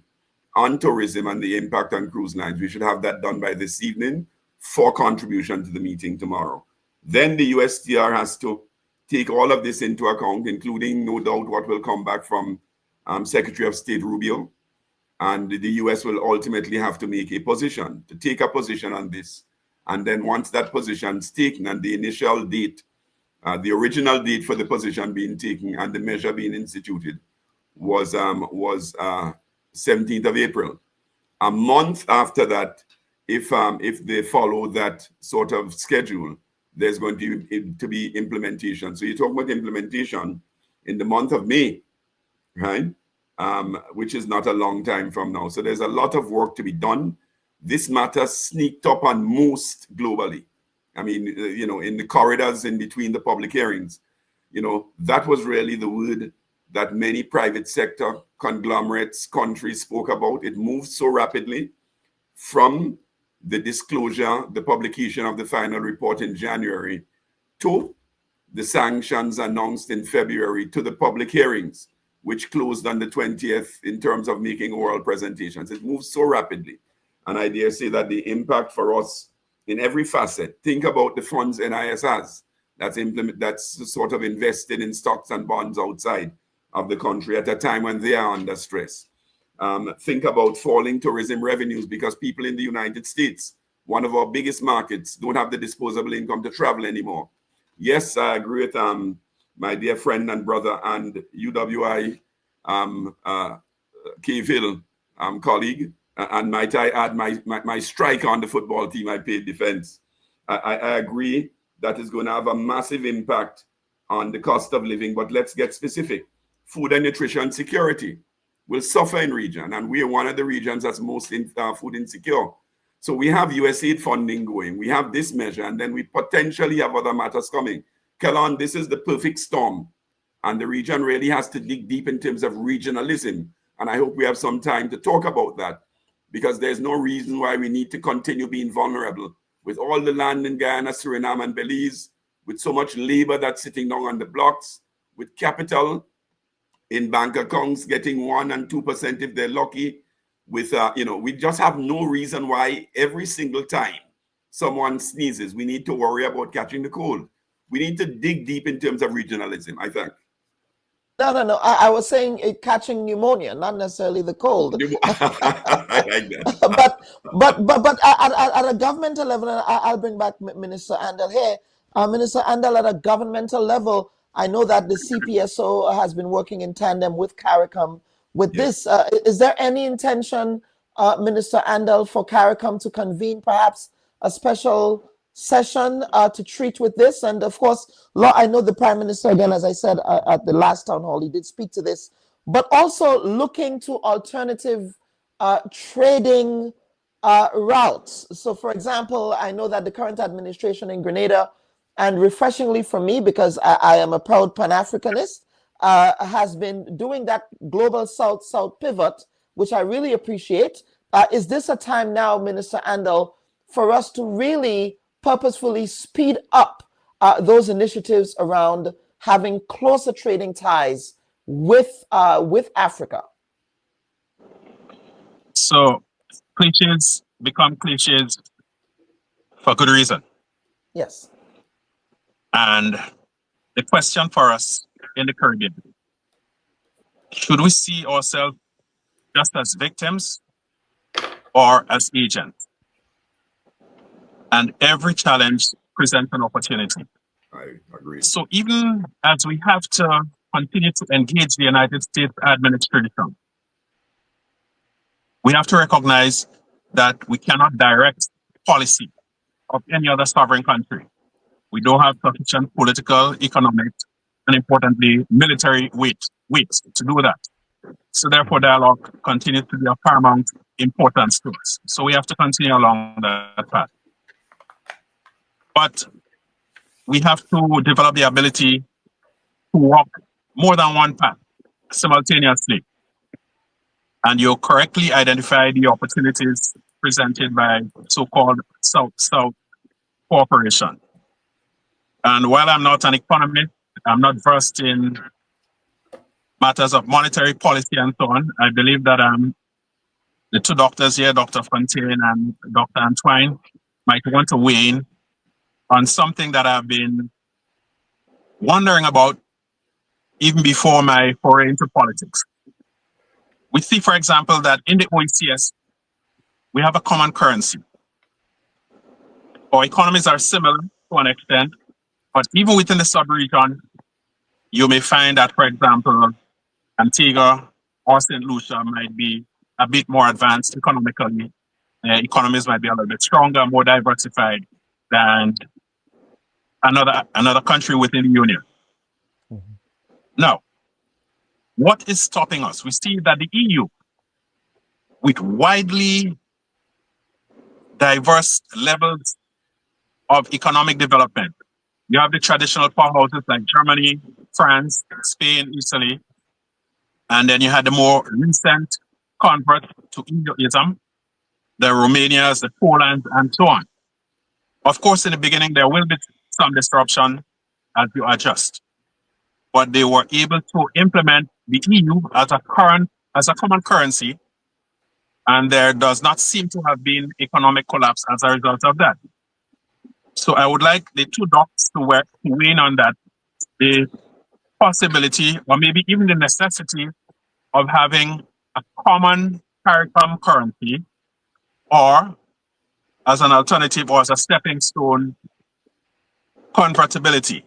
on tourism and the impact on cruise lines. We should have that done by this evening for contribution to the meeting tomorrow. Then the USTR has to take all of this into account, including, no doubt, what will come back from Secretary of State Rubio. And the US will ultimately have to make a position, to take a position on this. And then once that position is taken and the initial date, the original date for the position being taken and the measure being instituted, was 17th of April. A month after that, if they follow that sort of schedule, there's going to be implementation. So you talk about implementation in the month of May, right? Which is not a long time from now. So there's a lot of work to be done. This matter sneaked up on most globally. I mean, in the corridors in between the public hearings, that was really the word that many private sector conglomerates, countries spoke about. It moved so rapidly from the disclosure, the publication of the final report in January, to the sanctions announced in February, to the public hearings, which closed on the 20th in terms of making oral presentations. It moved so rapidly. And I dare say that the impact for us in every facet, think about the funds NIS has, that's sort of invested in stocks and bonds outside of the country at a time when they are under stress. Think about falling tourism revenues because people in the United States, one of our biggest markets, don't have the disposable income to travel anymore. Yes, I agree with my dear friend and brother and UWI K-Ville colleague, and might I add my striker on the football team I played defense. I agree that is going to have a massive impact on the cost of living, but let's get specific. Food and nutrition security will suffer in region, and we are one of the regions that's most food insecure. So we have USAID funding going, we have this measure, and then we potentially have other matters coming. Kellan, this is the perfect storm, and the region really has to dig deep in terms of regionalism, and I hope we have some time to talk about that, because there's no reason why we need to continue being vulnerable with all the land in Guyana, Suriname, and Belize, with so much labor that's sitting down on the blocks, with capital in bank accounts getting 1 and 2% if they're lucky, with we just have no reason why every single time someone sneezes, we need to worry about catching the cold. We need to dig deep in terms of regionalism, I think. No. I was saying catching pneumonia, not necessarily the cold. I like that. but at a governmental level, and I'll bring back Minister Andal here. Minister Andal, at a governmental level, I know that the CPSO has been working in tandem with CARICOM with this. Is there any intention, Minister Andal, for CARICOM to convene perhaps a special session to treat with this? And of course, I know the Prime Minister, again, as I said at the last town hall, he did speak to this, but also looking to alternative trading routes. So for example, I know that the current administration in Grenada, and refreshingly for me, because I am a proud Pan-Africanist, has been doing that global South-South pivot, which I really appreciate. Is this a time now, Minister Andal, for us to really purposefully speed up those initiatives around having closer trading ties with Africa? So cliches become cliches for good reason. Yes. And the question for us in the Caribbean, should we see ourselves just as victims or as agents? And every challenge presents an opportunity. I agree. So even as we have to continue to engage the United States administration, we have to recognize that we cannot direct policy of any other sovereign country. We don't have sufficient political, economic, and importantly, military weight to do that. So therefore, dialogue continues to be of paramount importance to us. So we have to continue along that path. But we have to develop the ability to walk more than one path simultaneously. And you correctly identify the opportunities presented by so-called South-South cooperation. And while I'm not an economist, I'm not versed in matters of monetary policy and so on. I believe that the two doctors here, Dr. Fontaine and Dr. Antoine, might want to weigh in on something that I've been wondering about even before my foray into politics. We see, for example, that in the OECS, we have a common currency. Our economies are similar to an extent, but even within the sub-region, you may find that, for example, Antigua or St. Lucia might be a bit more advanced economically. Economies might be a little bit stronger, more diversified than another country within the Union. Now, what is stopping us? We see that the EU, with widely diverse levels of economic development, you have the traditional powerhouses like Germany, France, Spain, Italy, and then you had the more recent converts to EUism, the Romanias, the Poland, and so on. Of course, in the beginning, there will be some disruption as you adjust, but they were able to implement the EU as a common currency, and there does not seem to have been economic collapse as a result of that. So I would like the two docs to weigh in on that, the possibility or maybe even the necessity of having a common CARICOM currency, or as an alternative or as a stepping stone, convertibility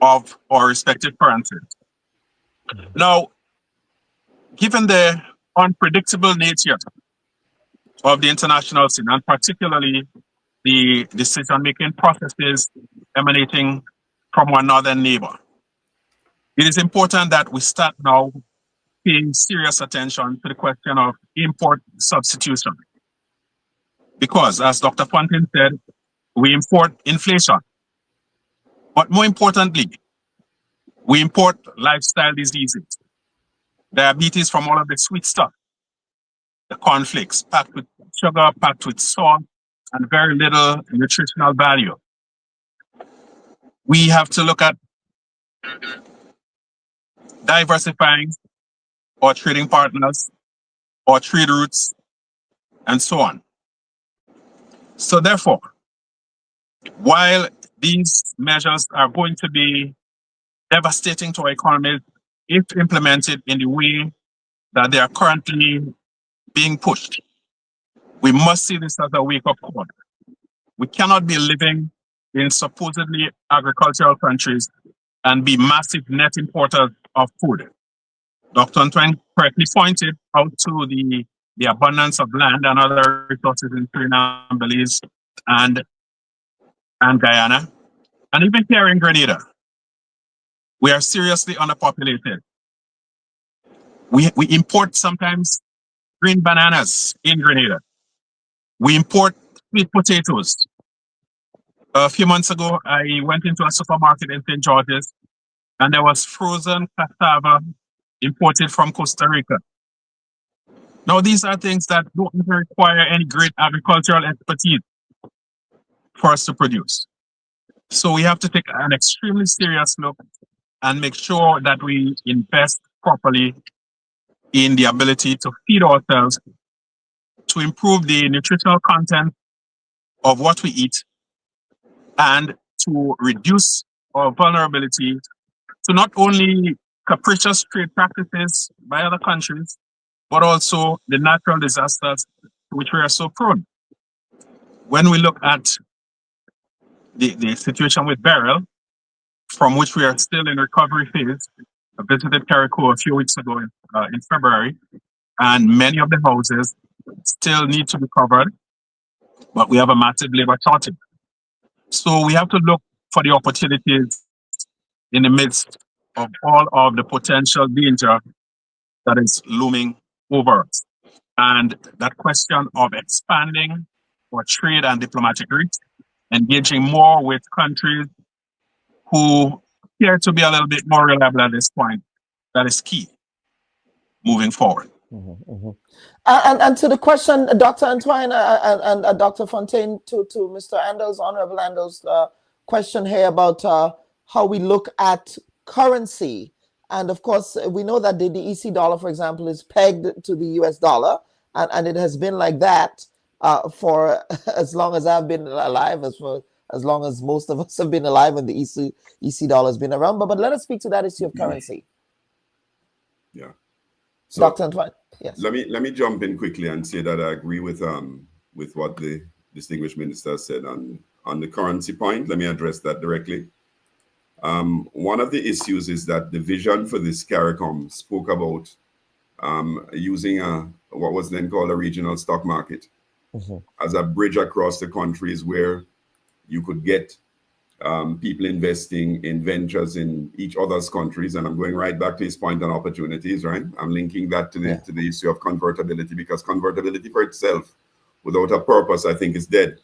of our respective currencies. Now, given the unpredictable nature of the international scene, and particularly the decision-making processes emanating from one northern neighbor, it is important that we start now paying serious attention to the question of import substitution. Because, as Dr. Fontaine said, we import inflation. But more importantly, we import lifestyle diseases, diabetes from all of the sweet stuff, the cornflakes packed with sugar, packed with salt, and very little nutritional value. We have to look at diversifying our trading partners, our trade routes, and so on. So therefore, while these measures are going to be devastating to our economies if implemented in the way that they are currently being pushed, we must see this as a wake-up call. We cannot be living in supposedly agricultural countries and be massive net importers of food. Dr. Antoine correctly pointed out to the abundance of land and other resources in Suriname, Belize, and Guyana, and even here in Grenada. We are seriously underpopulated. We import sometimes green bananas in Grenada. We import sweet potatoes. A few months ago, I went into a supermarket in St. George's, and there was frozen cassava imported from Costa Rica. Now, these are things that don't require any great agricultural expertise for us to produce. So we have to take an extremely serious look and make sure that we invest properly in the ability to feed ourselves, to improve the nutritional content of what we eat, and to reduce our vulnerability to not only capricious trade practices by other countries, but also the natural disasters to which we are so prone. When we look at the situation with beryl, from which we are still in recovery phase, I visited Carriacou a few weeks ago in February, and many of the houses still need to be covered, but we have a massive labor shortage. So we have to look for the opportunities in the midst of all of the potential danger that is looming over us. And that question of expanding our trade and diplomatic reach, engaging more with countries who appear to be a little bit more reliable at this point, that is key moving forward. And to the question, Dr. Antoine and Dr. Fontaine, to Mr. Andels, Honorable Andels' question here about how we look at currency. And of course, we know that the EC dollar, for example, is pegged to the US dollar, and it has been like that for as long as I've been alive, as long as most of us have been alive when the EC dollar has been around. But let us speak to that issue of currency. Yeah. So Dr. Antoine, yes. Let me jump in quickly and say that I agree with what the distinguished minister said on the currency point. Let me address that directly. One of the issues is that the vision for this CARICOM spoke about using what was then called a regional stock market as a bridge across the countries where you could get people investing in ventures in each other's countries. And I'm going right back to his point on opportunities, right? I'm linking that to the issue of convertibility, because convertibility for itself, without a purpose, I think is dead.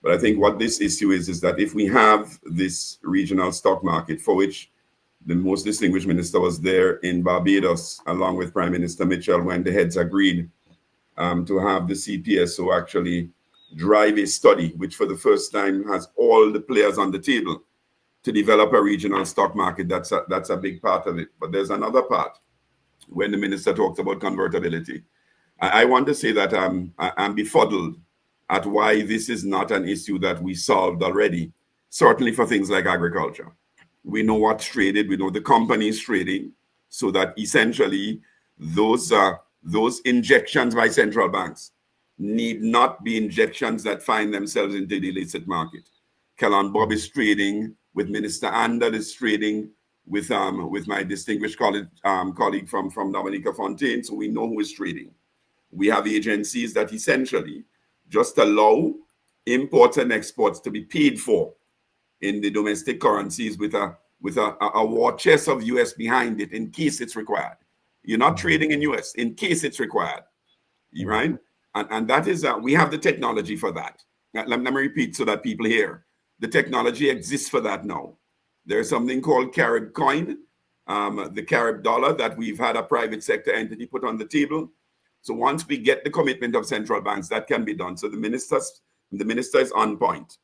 But I think what this issue is that if we have this regional stock market, for which the most distinguished minister was there in Barbados, along with Prime Minister Mitchell, when the heads agreed to have the CPSO actually drive a study, which for the first time has all the players on the table to develop a regional stock market. That's a big part of it. But there's another part when the minister talks about convertibility. I want to say that I'm befuddled at why this is not an issue that we solved already, certainly for things like agriculture. We know what's traded, we know the companies trading, so that essentially those injections by central banks need not be injections that find themselves into the illicit market. Kellan Bob is trading with Minister Andal, is trading with my distinguished colleague from Dominica Fontaine, so we know who is trading. We have agencies that essentially just allow imports and exports to be paid for in the domestic currencies with a war chest of US behind it in case it's required. You're not trading in US in case it's required, right? And that is, we have the technology for that. Let me repeat so that people hear. The technology exists for that now. There's something called Carib coin, the Carib dollar that we've had a private sector entity put on the table. So once we get the commitment of central banks, that can be done. So the minister is on point.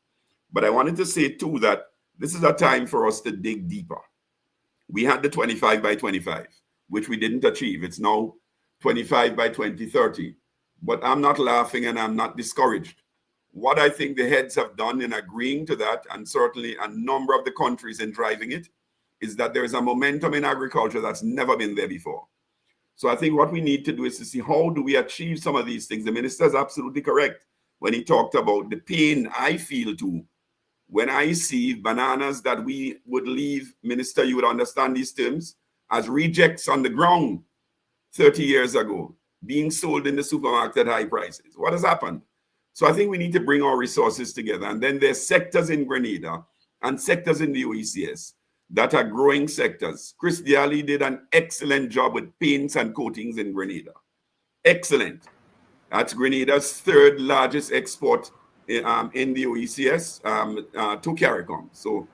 But I wanted to say too that this is a time for us to dig deeper. We had the 25 by 25, which we didn't achieve. It's now 25 by 2030. But I'm not laughing and I'm not discouraged. What I think the heads have done in agreeing to that, and certainly a number of the countries in driving it, is that there is a momentum in agriculture that's never been there before. So I think what we need to do is to see how do we achieve some of these things. The minister is absolutely correct when he talked about the pain I feel too when I see bananas that we would leave, Minister, you would understand these terms, as rejects on the ground 30 years ago, being sold in the supermarket at high prices. What has happened? So I think we need to bring our resources together. And then there's sectors in Grenada and sectors in the OECS that are growing sectors. Chris Diali did an excellent job with paints and coatings in Grenada. Excellent. That's Grenada's third largest export in the OECS to CARICOM. So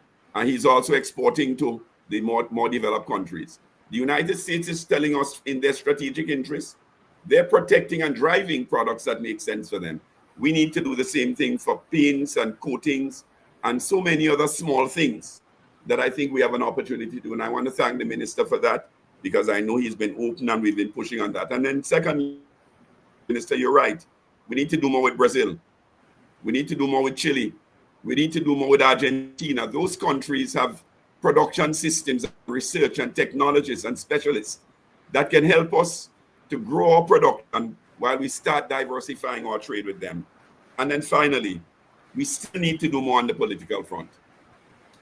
he's also exporting to the more developed countries. The United States is telling us in their strategic interests, they're protecting and driving products that make sense for them. We need to do the same thing for paints and coatings and so many other small things that I think we have an opportunity to do. And I want to thank the minister for that, because I know he's been open and we've been pushing on that. And then second, Minister, you're right. We need to do more with Brazil. We need to do more with Chile. We need to do more with Argentina. Those countries have production systems, research and technologists and specialists that can help us to grow our production while we start diversifying our trade with them. And then finally, we still need to do more on the political front.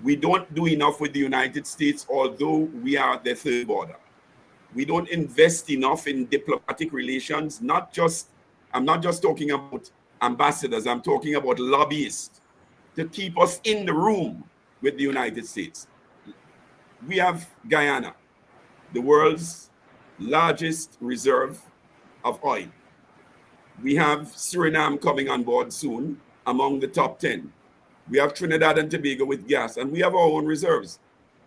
We don't do enough with the United States, although we are the third border. We don't invest enough in diplomatic relations. I'm not just talking about ambassadors, I'm talking about lobbyists to keep us in the room with the United States. We have Guyana, the world's largest reserve of oil. We have Suriname coming on board soon, among the top 10. We have Trinidad and Tobago with gas, and we have our own reserves.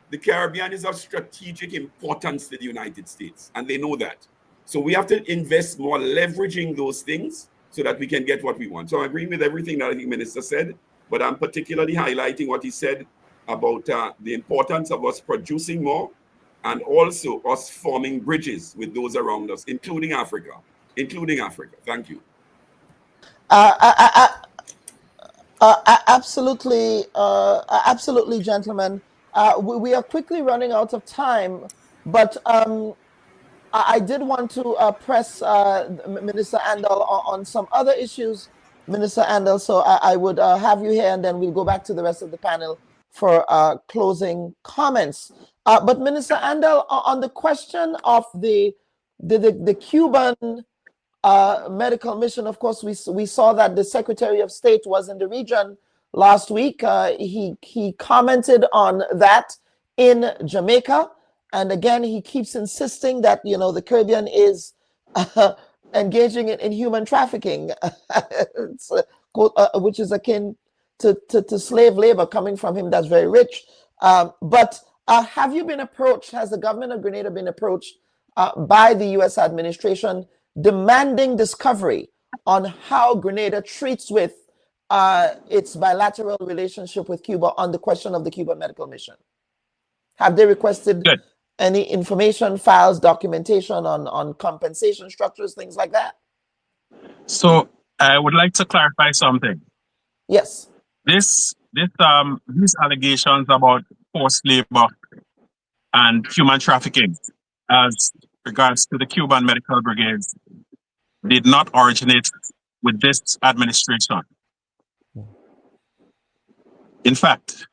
The Caribbean is of strategic importance to the United States, and they know that. So we have to invest more leveraging those things so that we can get what we want. So I agree with everything that I think the minister said, but I'm particularly highlighting what he said about the importance of us producing more and also us forming bridges with those around us, including Africa. Thank you. Absolutely, absolutely, gentlemen. We are quickly running out of time, but I did want to press Minister Andal on some other issues, Minister Andal. So I would have you here, and then we'll go back to the rest of the panel for closing comments. But Minister Andel, on the question of the Cuban medical mission, of course, we saw that the Secretary of State was in the region last week. He commented on that in Jamaica. And again, he keeps insisting that, the Caribbean is engaging in human trafficking, which is akin to slave labor coming from him that's very rich. But have you been approached, has the government of Grenada been approached by the U.S. administration demanding discovery on how Grenada treats with its bilateral relationship with Cuba on the question of the Cuban medical mission? Have they requested any information, files, documentation on compensation structures, things like that? So I would like to clarify something. Yes. These allegations about forced labor and human trafficking as regards to the Cuban medical brigades did not originate with this administration. In fact,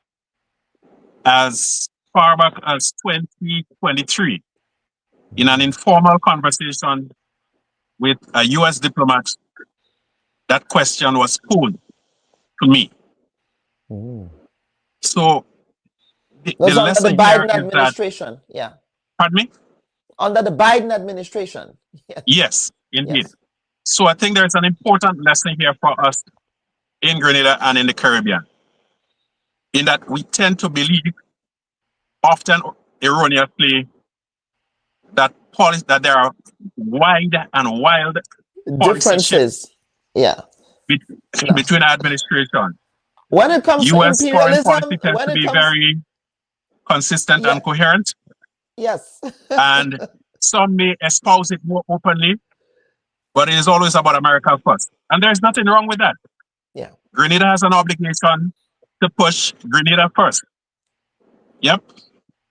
as far back as 2023, in an informal conversation with a US diplomat, that question was posed to me. So the lesson under the here Biden is administration. that, pardon me? Under the Biden administration. Yes, indeed. Yes. So I think there's an important lesson here for us in Grenada and in the Caribbean, in that we tend to believe, often erroneously, that there are wide and wild differences between administration. When it comes to US foreign imperialism, policy tends to be very consistent and coherent. Yes. And some may espouse it more openly, but it is always about America first. And there's nothing wrong with that. Yeah. Grenada has an obligation to push Grenada first. Yep.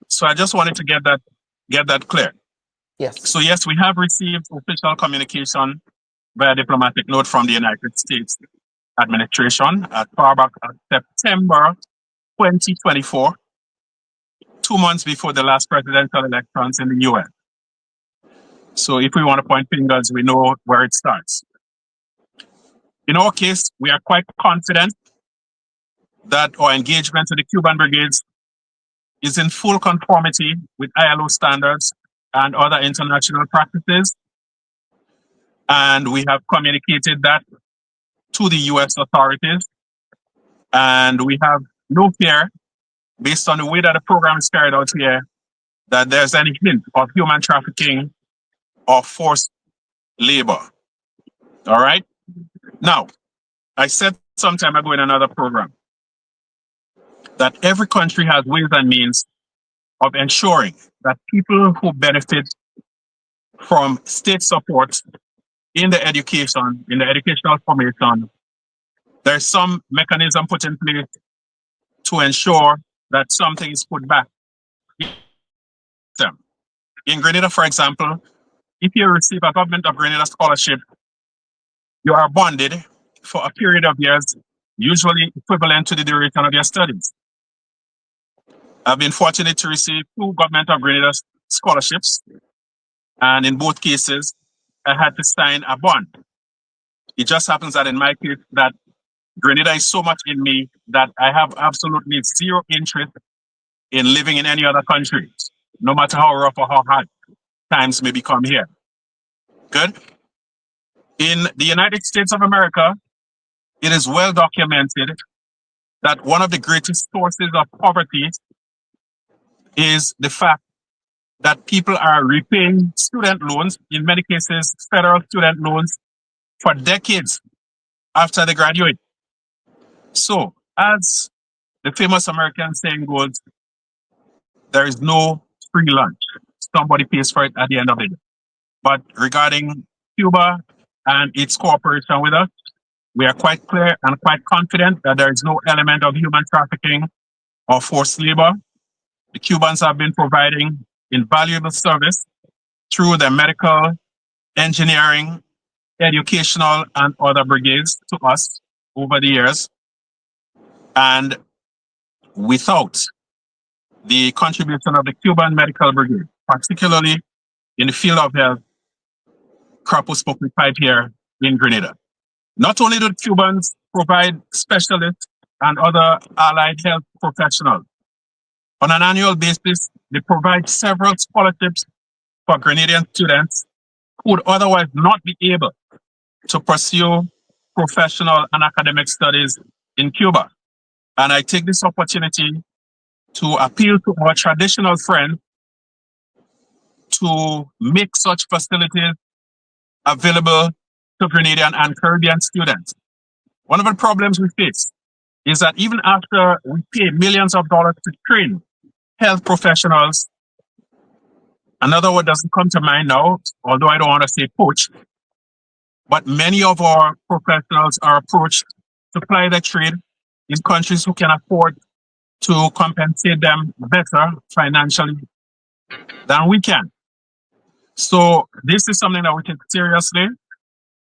So I just wanted to get that clear. Yes. So yes, we have received official communication via diplomatic note from the United States administration as far back as September 2024, 2 months before the last presidential elections in the US. So if we want to point fingers, we know where it starts. In our case, we are quite confident that our engagement with the Cuban brigades is in full conformity with ILO standards and other international practices. And we have communicated that to the US authorities. And we have no fear, based on the way that the program is carried out here, that there's any hint of human trafficking or forced labor. All right? Now, I said some time ago in another program that every country has ways and means of ensuring that people who benefit from state support in the education, in the educational formation, there's some mechanism put in place to ensure that something is put back in them. In Grenada, for example, if you receive a government of Grenada scholarship, you are bonded for a period of years, usually equivalent to the duration of your studies. I've been fortunate to receive 2 government of Grenada scholarships, and in both cases, I had to sign a bond. It just happens that in my case, that Grenada is so much in me that I have absolutely zero interest in living in any other country, no matter how rough or how hard times may become here. Good? In the United States of America, it is well documented that one of the greatest sources of poverty is the fact that people are repaying student loans, in many cases, federal student loans, for decades after they graduate. So, as the famous American saying goes, there is no free lunch. Somebody pays for it at the end of the day. But regarding Cuba and its cooperation with us, we are quite clear and quite confident that there is no element of human trafficking or forced labor. The Cubans have been providing invaluable service through their medical, engineering, educational, and other brigades to us over the years. And without the contribution of the Cuban Medical Brigade, particularly in the field of health, Corpus Populi Pipe here in Grenada. Not only do the Cubans provide specialists and other allied health professionals, on an annual basis, they provide several scholarships for Grenadian students who would otherwise not be able to pursue professional and academic studies in Cuba. And I take this opportunity to appeal to our traditional friends to make such facilities available to Grenadian and Caribbean students. One of the problems we face is that even after we pay millions of dollars to train health professionals, another word doesn't come to mind now, although I don't want to say poach, but many of our professionals are approached to ply their trade in countries who can afford to compensate them better financially than we can. So this is something that we take seriously.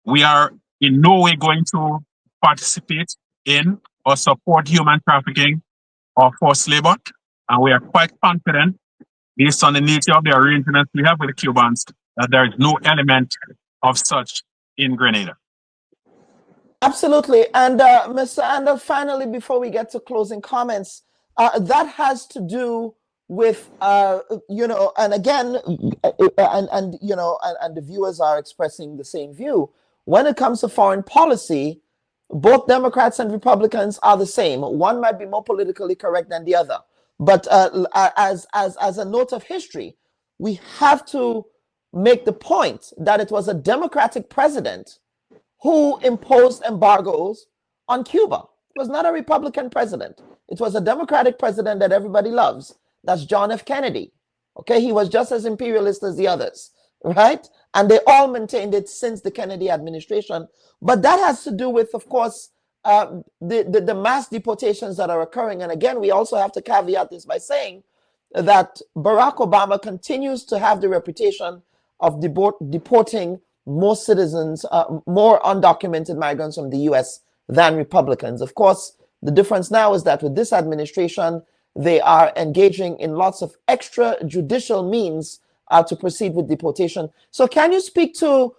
We are in no way going to participate in or support human trafficking or forced labor. And we are quite confident, based on the nature of the arrangements we have with the Cubans, that there is no element of such in Grenada. Absolutely. And Mr. Ander, finally, before we get to closing comments, that has to do with, and again, and the viewers are expressing the same view. When it comes to foreign policy, both Democrats and Republicans are the same. One might be more politically correct than the other. But as a note of history, we have to make the point that it was a Democratic president who imposed embargoes on Cuba. It was not a Republican president. It was a Democratic president that everybody loves. That's John F. Kennedy. Okay, he was just as imperialist as the others, right? And they all maintained it since the Kennedy administration. But that has to do with, of course, the mass deportations that are occurring. And again, we also have to caveat this by saying that Barack Obama continues to have the reputation of deporting more citizens, more undocumented migrants from the US than Republicans. Of course, the difference now is that with this administration, they are engaging in lots of extrajudicial means to proceed with deportation. So can you speak to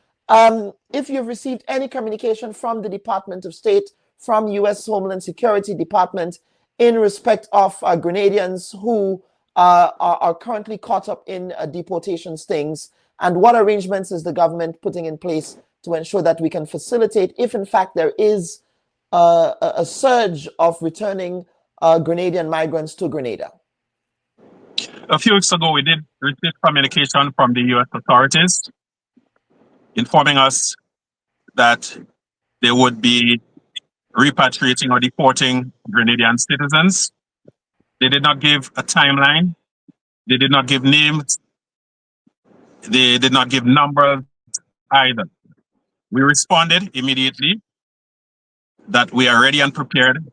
if you've received any communication from the Department of State, from US Homeland Security Department in respect of Grenadians who are currently caught up in deportation stings, and what arrangements is the government putting in place to ensure that we can facilitate, if in fact there is a surge of returning Grenadian migrants to Grenada? A few weeks ago, we did receive communication from the US authorities informing us that they would be repatriating or deporting Grenadian citizens. They did not give a timeline. They did not give names. They did not give numbers either. We responded immediately that we are ready and prepared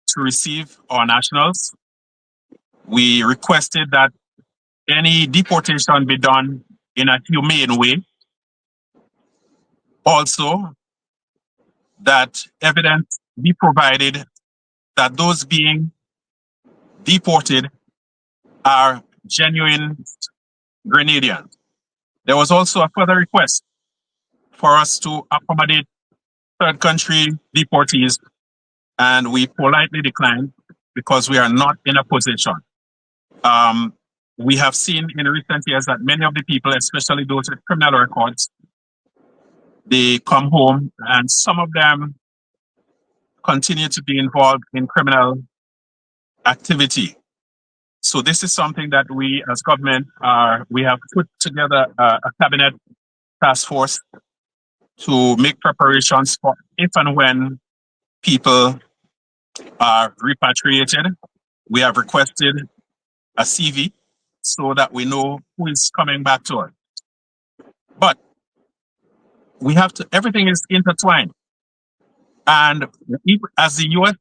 to receive our nationals. We requested that any deportation be done in a humane way. Also, that evidence be provided that those being deported are genuine Grenadians. There was also a further request for us to accommodate third country deportees, and we politely declined because we are not in a position. We have seen in recent years that many of the people, especially those with criminal records, they come home and some of them continue to be involved in criminal activity. So this is something that we as government we have put together a cabinet task force to make preparations for if and when people are repatriated. We have requested a CV so that we know who is coming back to us. But we have to, everything is intertwined. And as the US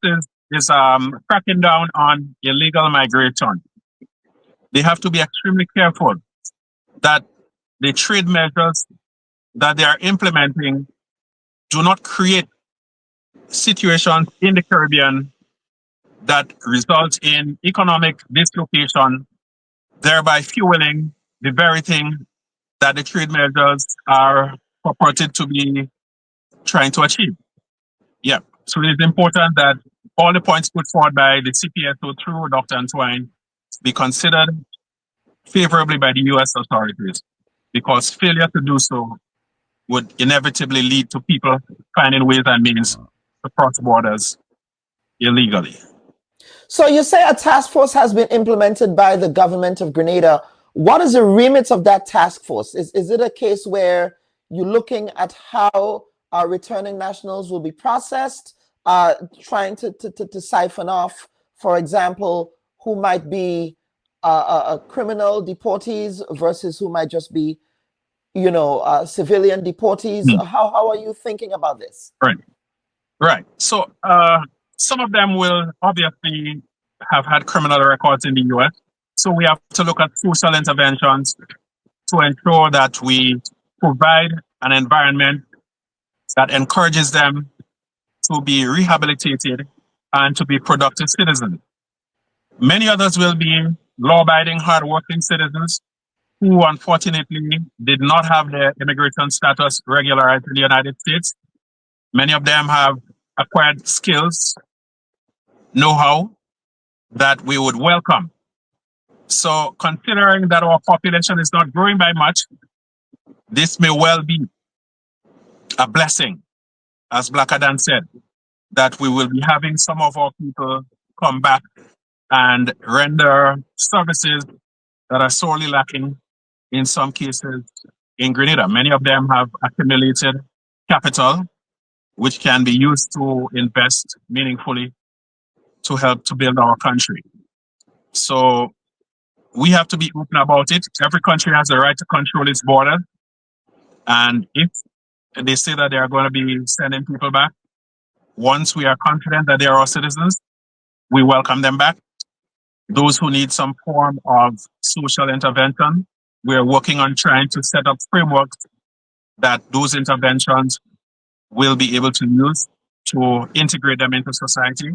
is cracking down on illegal migration, they have to be extremely careful that the trade measures that they are implementing do not create situations in the Caribbean that result in economic dislocation, thereby fueling the very thing that the trade measures are purported to be trying to achieve. Yeah. So it is important that all the points put forward by the CPSO through Dr. Antwine be considered favorably by the US authorities, because failure to do so would inevitably lead to people finding ways and means to cross borders illegally. So you say a task force has been implemented by the government of Grenada. What is the remit of that task force? Is it a case where you're looking at how our returning nationals will be processed, trying to siphon off, for example, who might be criminal deportees versus who might just be, civilian deportees? How are you thinking about this? Right. So some of them will obviously have had criminal records in the US. So we have to look at social interventions to ensure that we provide an environment that encourages them to be rehabilitated and to be productive citizens. Many others will be law-abiding, hard-working citizens who unfortunately did not have their immigration status regularized in the United States. Many of them have acquired skills, know-how that we would welcome. So considering that our population is not growing by much, this may well be a blessing, as Black Adan said, that we will be having some of our people come back and render services that are sorely lacking in some cases in Grenada. Many of them have accumulated capital, which can be used to invest meaningfully to help to build our country. So we have to be open about it. Every country has the right to control its border. And if they say that they are going to be sending people back, once we are confident that they are our citizens, we welcome them back. Those who need some form of social intervention, we are working on trying to set up frameworks that those interventions will be able to use to integrate them into society.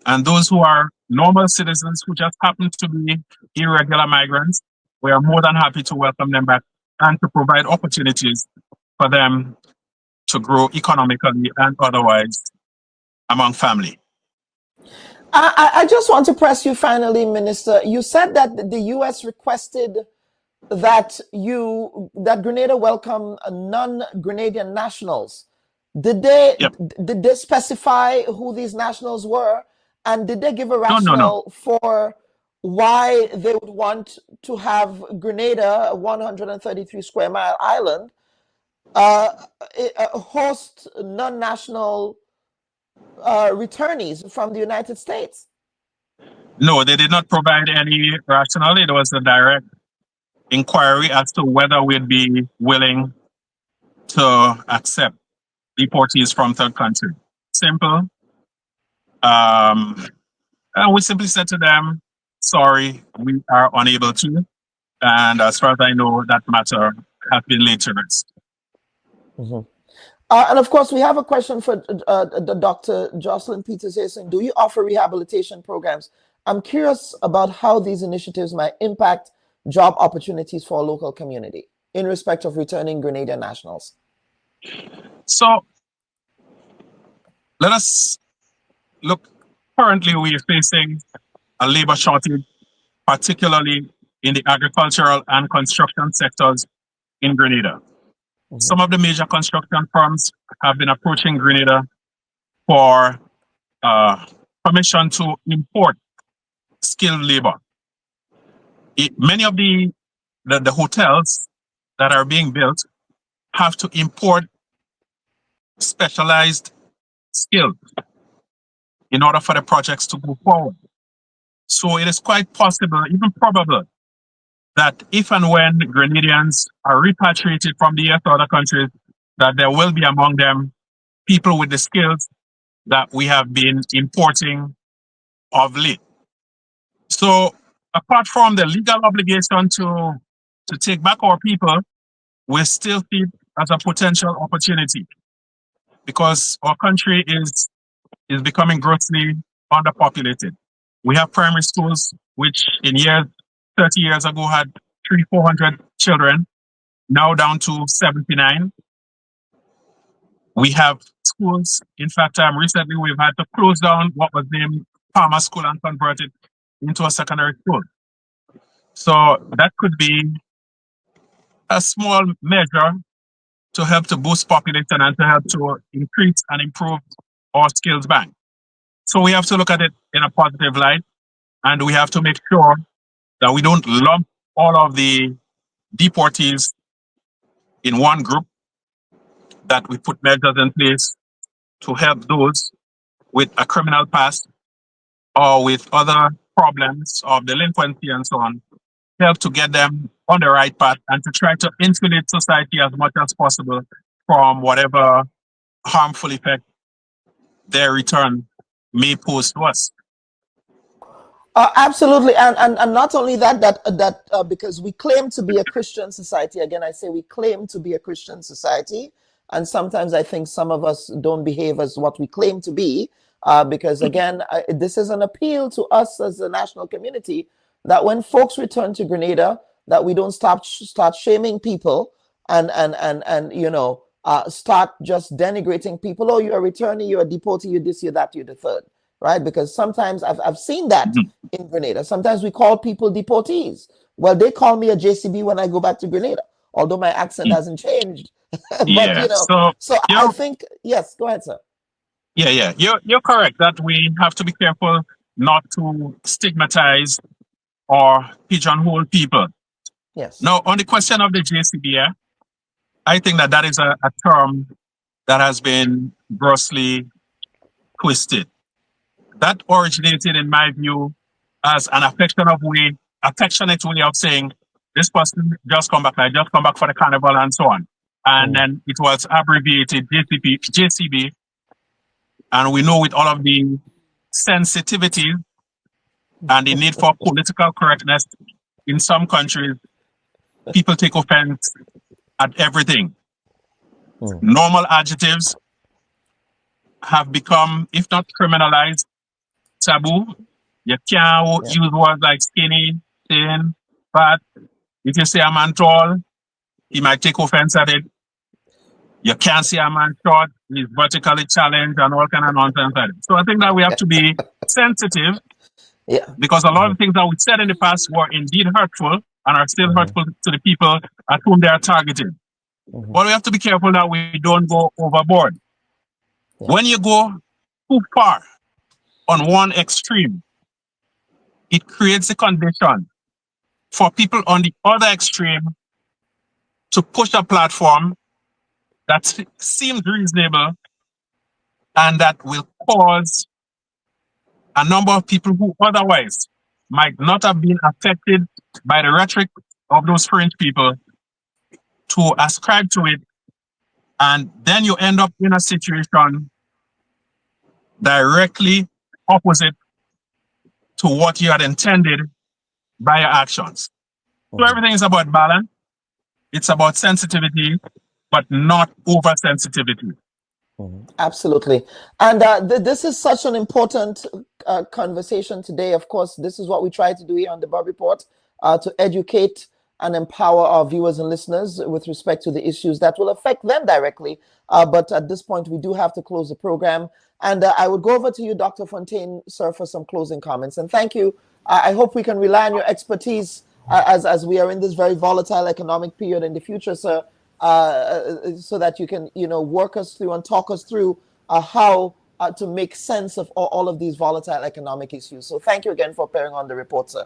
And those who are normal citizens who just happen to be irregular migrants, we are more than happy to welcome them back and to provide opportunities for them to grow economically and otherwise among family. I just want to press you finally, Minister. You said that the U.S. requested that Grenada welcome non-Grenadian nationals. Did they specify who these nationals were, and did they give a rationale for why they would want to have Grenada, a 133 square mile island, host non-national returnees from the United States? No, they did not provide any rationale. It was a direct inquiry as to whether we'd be willing to accept deportees from third country. Simple. And we simply said to them, sorry, we are unable to. And as far as I know, that matter has been laid to rest. And of course, we have a question for Dr. Jocelyn Peters here saying, do you offer rehabilitation programs? I'm curious about how these initiatives might impact job opportunities for a local community in respect of returning Grenadian nationals. So let us look. Currently, we are facing a labor shortage, particularly in the agricultural and construction sectors in Grenada. Some of the major construction firms have been approaching Grenada for permission to import skilled labor. Many of the hotels that are being built have to import specialized skills in order for the projects to move forward. So it is quite possible, even probable, that if and when Grenadians are repatriated from the US or other countries, that there will be among them people with the skills that we have been importing of late. So apart from the legal obligation to take back our people, we still see it as a potential opportunity, because our country is becoming grossly underpopulated. We have primary schools, which in years, 30 years ago had 300-400 children, now down to 79. We have schools. In fact, recently we've had to close down what was named Palmer School and convert it into a secondary school. So that could be a small measure to help to boost population and to help to increase and improve our skills bank. So we have to look at it in a positive light, and we have to make sure that we don't lump all of the deportees in one group, that we put measures in place to help those with a criminal past or with other problems of delinquency and so on, help to get them on the right path and to try to insulate society as much as possible from whatever harmful effect their return may pose to us. Absolutely, and not only that, because we claim to be a Christian society. Again, I say we claim to be a Christian society, and sometimes I think some of us don't behave as what we claim to be. Because again, this is an appeal to us as a national community that when folks return to Grenada, that we don't start shaming people and start just denigrating people. Oh, you're a returnee, you're a deportee, you're this, you're that, you're the third. Right? Because sometimes I've seen that in Grenada. Sometimes we call people deportees. Well, they call me a JCB when I go back to Grenada, although my accent hasn't changed. But Yeah, so I think, yes, go ahead, sir. Yeah. You're correct that we have to be careful not to stigmatize or pigeonhole people. Yes. Now, on the question of the JCB, I think that is a term that has been grossly twisted. That originated, in my view, as an affectionate way of saying, this person just come back, I just come back for the carnival and so on. And then it was abbreviated JCB. And we know with all of the sensitivity and the need for political correctness in some countries, people take offense at everything. Normal adjectives have become, if not criminalized, taboo. You can't use words like skinny, thin, fat. If you say a man tall, he might take offense at it. You can't say a man short, he's vertically challenged and all kind of nonsense at it. So I think that we have to be sensitive, because a lot of things that we said in the past were indeed hurtful and are still hurtful to the people at whom they are targeted. But we have to be careful that we don't go overboard. When you go too far on one extreme, it creates a condition for people on the other extreme to push a platform that seems reasonable and that will cause a number of people who otherwise might not have been affected by the rhetoric of those fringe people to ascribe to it. And then you end up in a situation directly opposite to what you had intended by your actions. So everything is about balance. It's about sensitivity, but not oversensitivity. Absolutely. And this is such an important conversation today. Of course, this is what we try to do here on the Bob Report, to educate and empower our viewers and listeners with respect to the issues that will affect them directly. But at this point, we do have to close the program. And I would go over to you, Dr. Fontaine, sir, for some closing comments. And thank you. I hope we can rely on your expertise as we are in this very volatile economic period in the future, sir, so that you can, work us through and talk us through how to make sense of all of these volatile economic issues. So thank you again for appearing on the report, sir.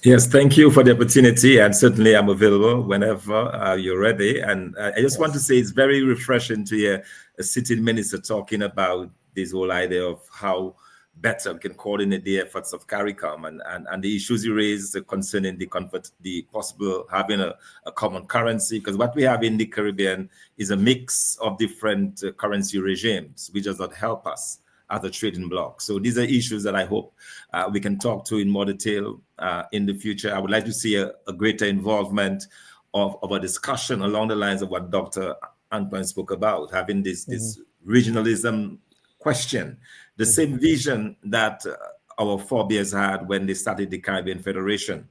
Yes, thank you for the opportunity, and certainly I'm available whenever you're ready. And I just want to say it's very refreshing to hear a sitting minister talking about this whole idea of how better we can coordinate the efforts of CARICOM and the issues you raised concerning the possible having a common currency, because what we have in the Caribbean is a mix of different currency regimes, which does not help us as a trading bloc. So these are issues that I hope we can talk to in more detail in the future. I would like to see a greater involvement of a discussion along the lines of what Dr. Antoine spoke about, having this regionalism question the same vision that our forebears had when they started the Caribbean Federation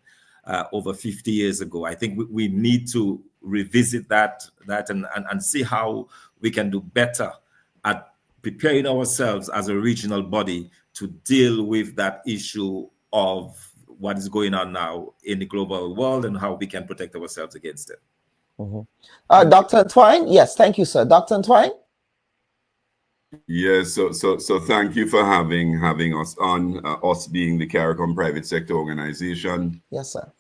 over 50 years ago. I think we need to revisit that and see how we can do better at preparing ourselves as a regional body to deal with that issue of what is going on now in the global world and how we can protect ourselves against it. Dr. Twine? Yes, thank you, sir. Dr. Twine? Yes, so thank you for having us on, us being the CARICOM private sector organization. Yes, sir.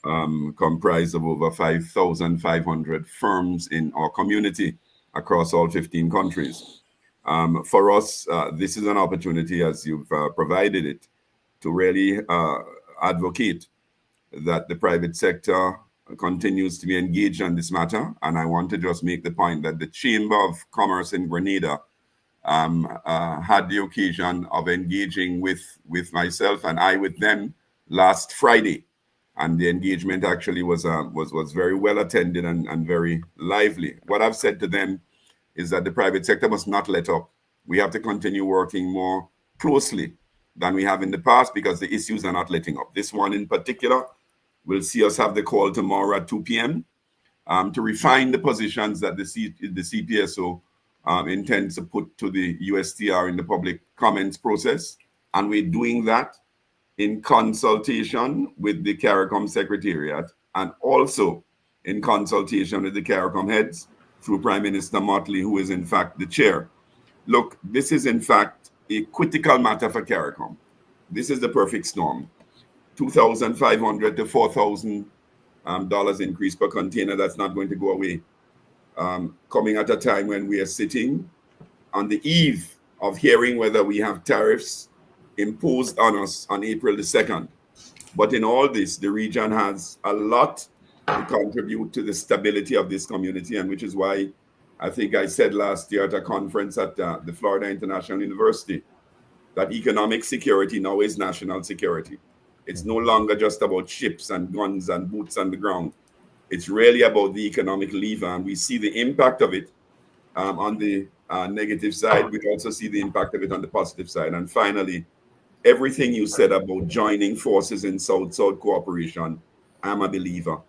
Comprised of over 5,500 firms in our community across all 15 countries. For us, this is an opportunity, as you've provided it, to really advocate that the private sector continues to be engaged on this matter. And I want to just make the point that the Chamber of Commerce in Grenada had the occasion of engaging with myself and I with them last Friday. And the engagement actually was very well attended and very lively. What I've said to them is that the private sector must not let up. We have to continue working more closely than we have in the past because the issues are not letting up. This one in particular will see us have the call tomorrow at 2 p.m. To refine the positions that the CPSO intends to put to the USTR in the public comments process. And we're doing that in consultation with the CARICOM Secretariat and also in consultation with the CARICOM heads through Prime Minister Motley, who is in fact the chair. Look, this is in fact a critical matter for CARICOM. This is the perfect storm. $2,500 to $4,000 increase per container. That's not going to go away. Coming at a time when we are sitting on the eve of hearing whether we have tariffs imposed on us on April the 2nd. But in all this, the region has a lot to contribute to the stability of this community, and which is why I think I said last year at a conference at the Florida International University that economic security now is national security. It's no longer just about ships and guns and boots on the ground. It's really about the economic lever, and we see the impact of it on the negative side. We also see the impact of it on the positive side. And finally, everything you said about joining forces in South-South cooperation, I'm a believer.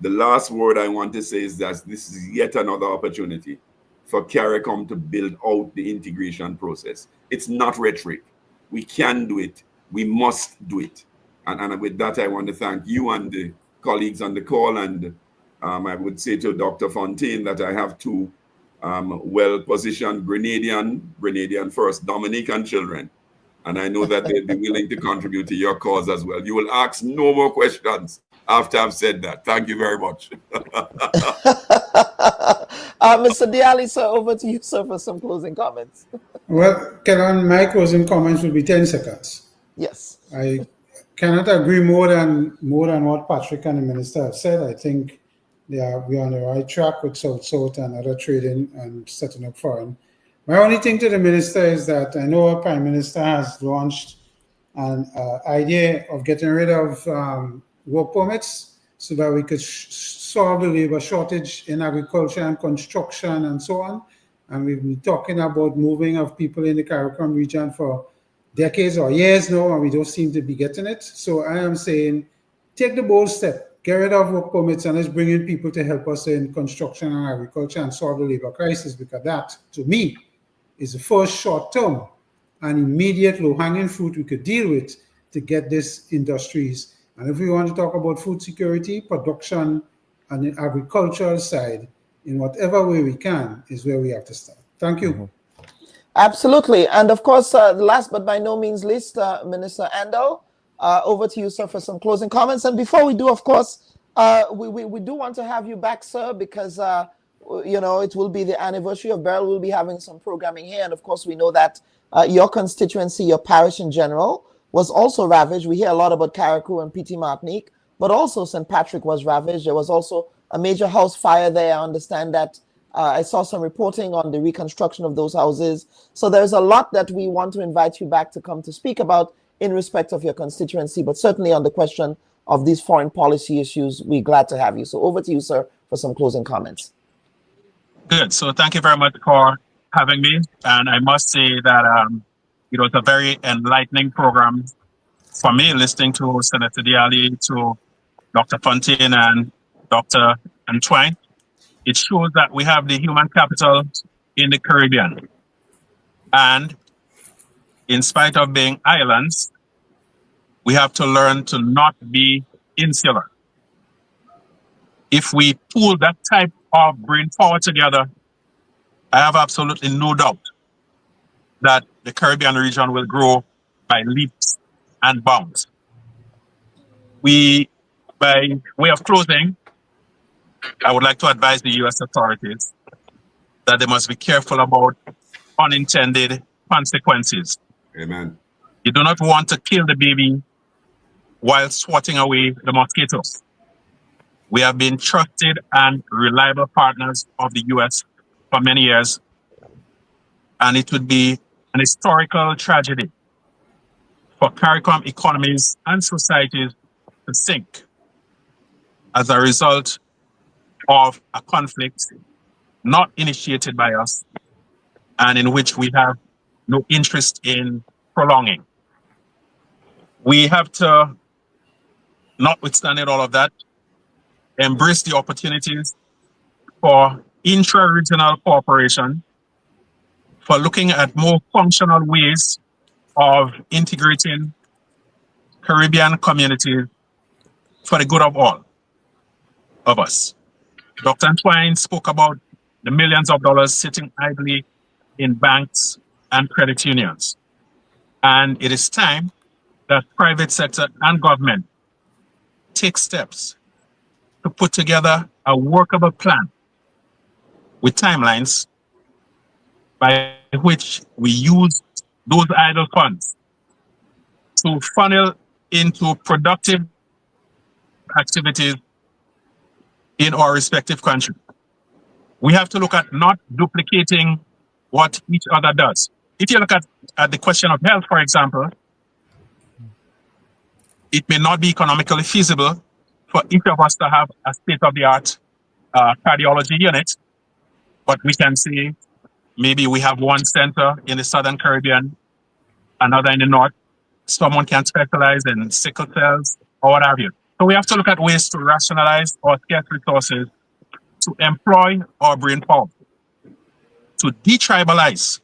The last word I want to say is that this is yet another opportunity for CARICOM to build out the integration process. It's not rhetoric. We can do it. We must do it. And with that, I want to thank you and the colleagues on the call. And I would say to Dr. Fontaine that I have two well-positioned Grenadian first, Dominican children. And I know that they'll be willing to contribute to your cause as well. You will ask no more questions after I've said that. Thank you very much. Mr. Diali, sir, over to you, sir, for some closing comments. Well, Kellan, my closing comments will be 10 seconds. Yes. I cannot agree more than what Patrick and the minister have said. I think we're on the right track with South-South and other trading and setting up foreign. My only thing to the minister is that I know our Prime Minister has launched an idea of getting rid of work permits so that we could solve the labor shortage in agriculture and construction and so on. And we've been talking about moving of people in the CARICOM region for decades or years now, and we don't seem to be getting it. So I am saying, take the bold step, get rid of work permits, and let's bring in people to help us in construction and agriculture and solve the labor crisis, because that, to me, is the first short-term and immediate low-hanging fruit we could deal with to get these industries. And if we want to talk about food security, production, and the agricultural side, in whatever way we can, is where we have to start. Thank you. Mm-hmm. Absolutely. And of course, last but by no means least, Minister Andal, over to you, sir, for some closing comments. And before we do, of course, we do want to have you back, sir, because, it will be the anniversary of Beryl. We'll be having some programming here. And of course, we know that your constituency, your parish in general, was also ravaged. We hear a lot about Carriacou and Petit Martinique, but also St. Patrick was ravaged. There was also a major house fire there. I understand that. I saw some reporting on the reconstruction of those houses. So there's a lot that we want to invite you back to come to speak about in respect of your constituency, but certainly on the question of these foreign policy issues, we're glad to have you. So over to you, sir, for some closing comments. Good. So thank you very much for having me. And I must say that It was a very enlightening program for me, listening to Senator Diali, to Dr. Fontaine and Dr. Antwine. It shows that we have the human capital in the Caribbean. And in spite of being islands, we have to learn to not be insular. If we pool that type of brain power together, I have absolutely no doubt that the Caribbean region will grow by leaps and bounds. By way of closing, I would like to advise the U.S. authorities that they must be careful about unintended consequences. Amen. You do not want to kill the baby while swatting away the mosquitoes. We have been trusted and reliable partners of the U.S. for many years, and it would be an historical tragedy for CARICOM economies and societies to sink as a result of a conflict not initiated by us and in which we have no interest in prolonging. We have to, notwithstanding all of that, embrace the opportunities for intra-regional cooperation, for looking at more functional ways of integrating Caribbean communities for the good of all of us. Dr. Antwine spoke about the millions of dollars sitting idly in banks and credit unions. And it is time that private sector and government take steps to put together a workable plan with timelines by which we use those idle funds to funnel into productive activities in our respective countries. We have to look at not duplicating what each other does. If you look at the question of health, for example, it may not be economically feasible for each of us to have a state-of-the-art cardiology unit, but we can say maybe we have one center in the Southern Caribbean, another in the North. Someone can specialize in sickle cells or what have you. So we have to look at ways to rationalize our scarce resources, to employ our brain power, to detribalize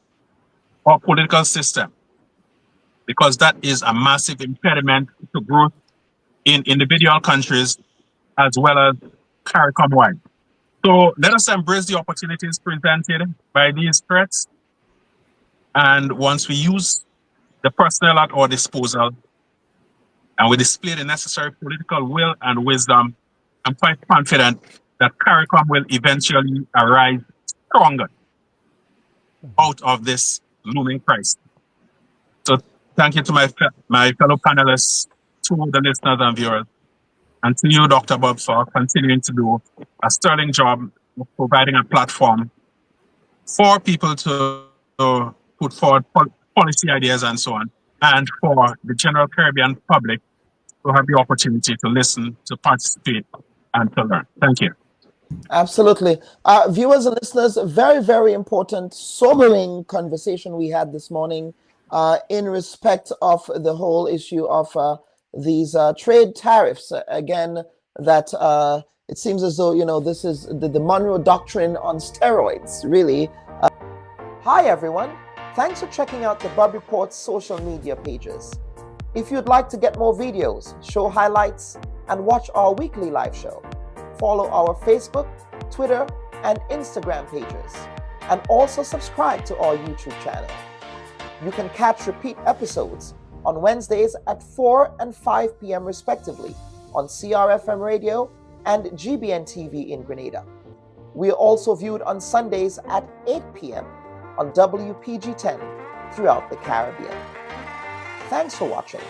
our political system, because that is a massive impediment to growth in individual countries as well as CARICOM-wide. So let us embrace the opportunities presented by these threats. And once we use the personnel at our disposal and we display the necessary political will and wisdom, I'm quite confident that CARICOM will eventually arise stronger out of this looming crisis. So thank you to my fellow panelists, to the listeners and viewers, and to you, Dr. Bob, for continuing to do a sterling job of providing a platform for people to put forward policy ideas and so on, and for the general Caribbean public to have the opportunity to listen, to participate, and to learn. Thank you. Absolutely. Viewers and listeners, very, very important, sobering conversation we had this morning in respect of the whole issue of these trade tariffs. Again, that it seems as though, you know, this is the Monroe Doctrine on steroids, really. Hi, everyone. Thanks for checking out the Bob Report's social media pages. If you'd like to get more videos, show highlights, and watch our weekly live show, follow our Facebook, Twitter, and Instagram pages, and also subscribe to our YouTube channel. You can catch repeat episodes on Wednesdays at 4 and 5 p.m. respectively on CRFM Radio and GBN TV in Grenada. We are also viewed on Sundays at 8 p.m. on WPG 10 throughout the Caribbean. Thanks for watching.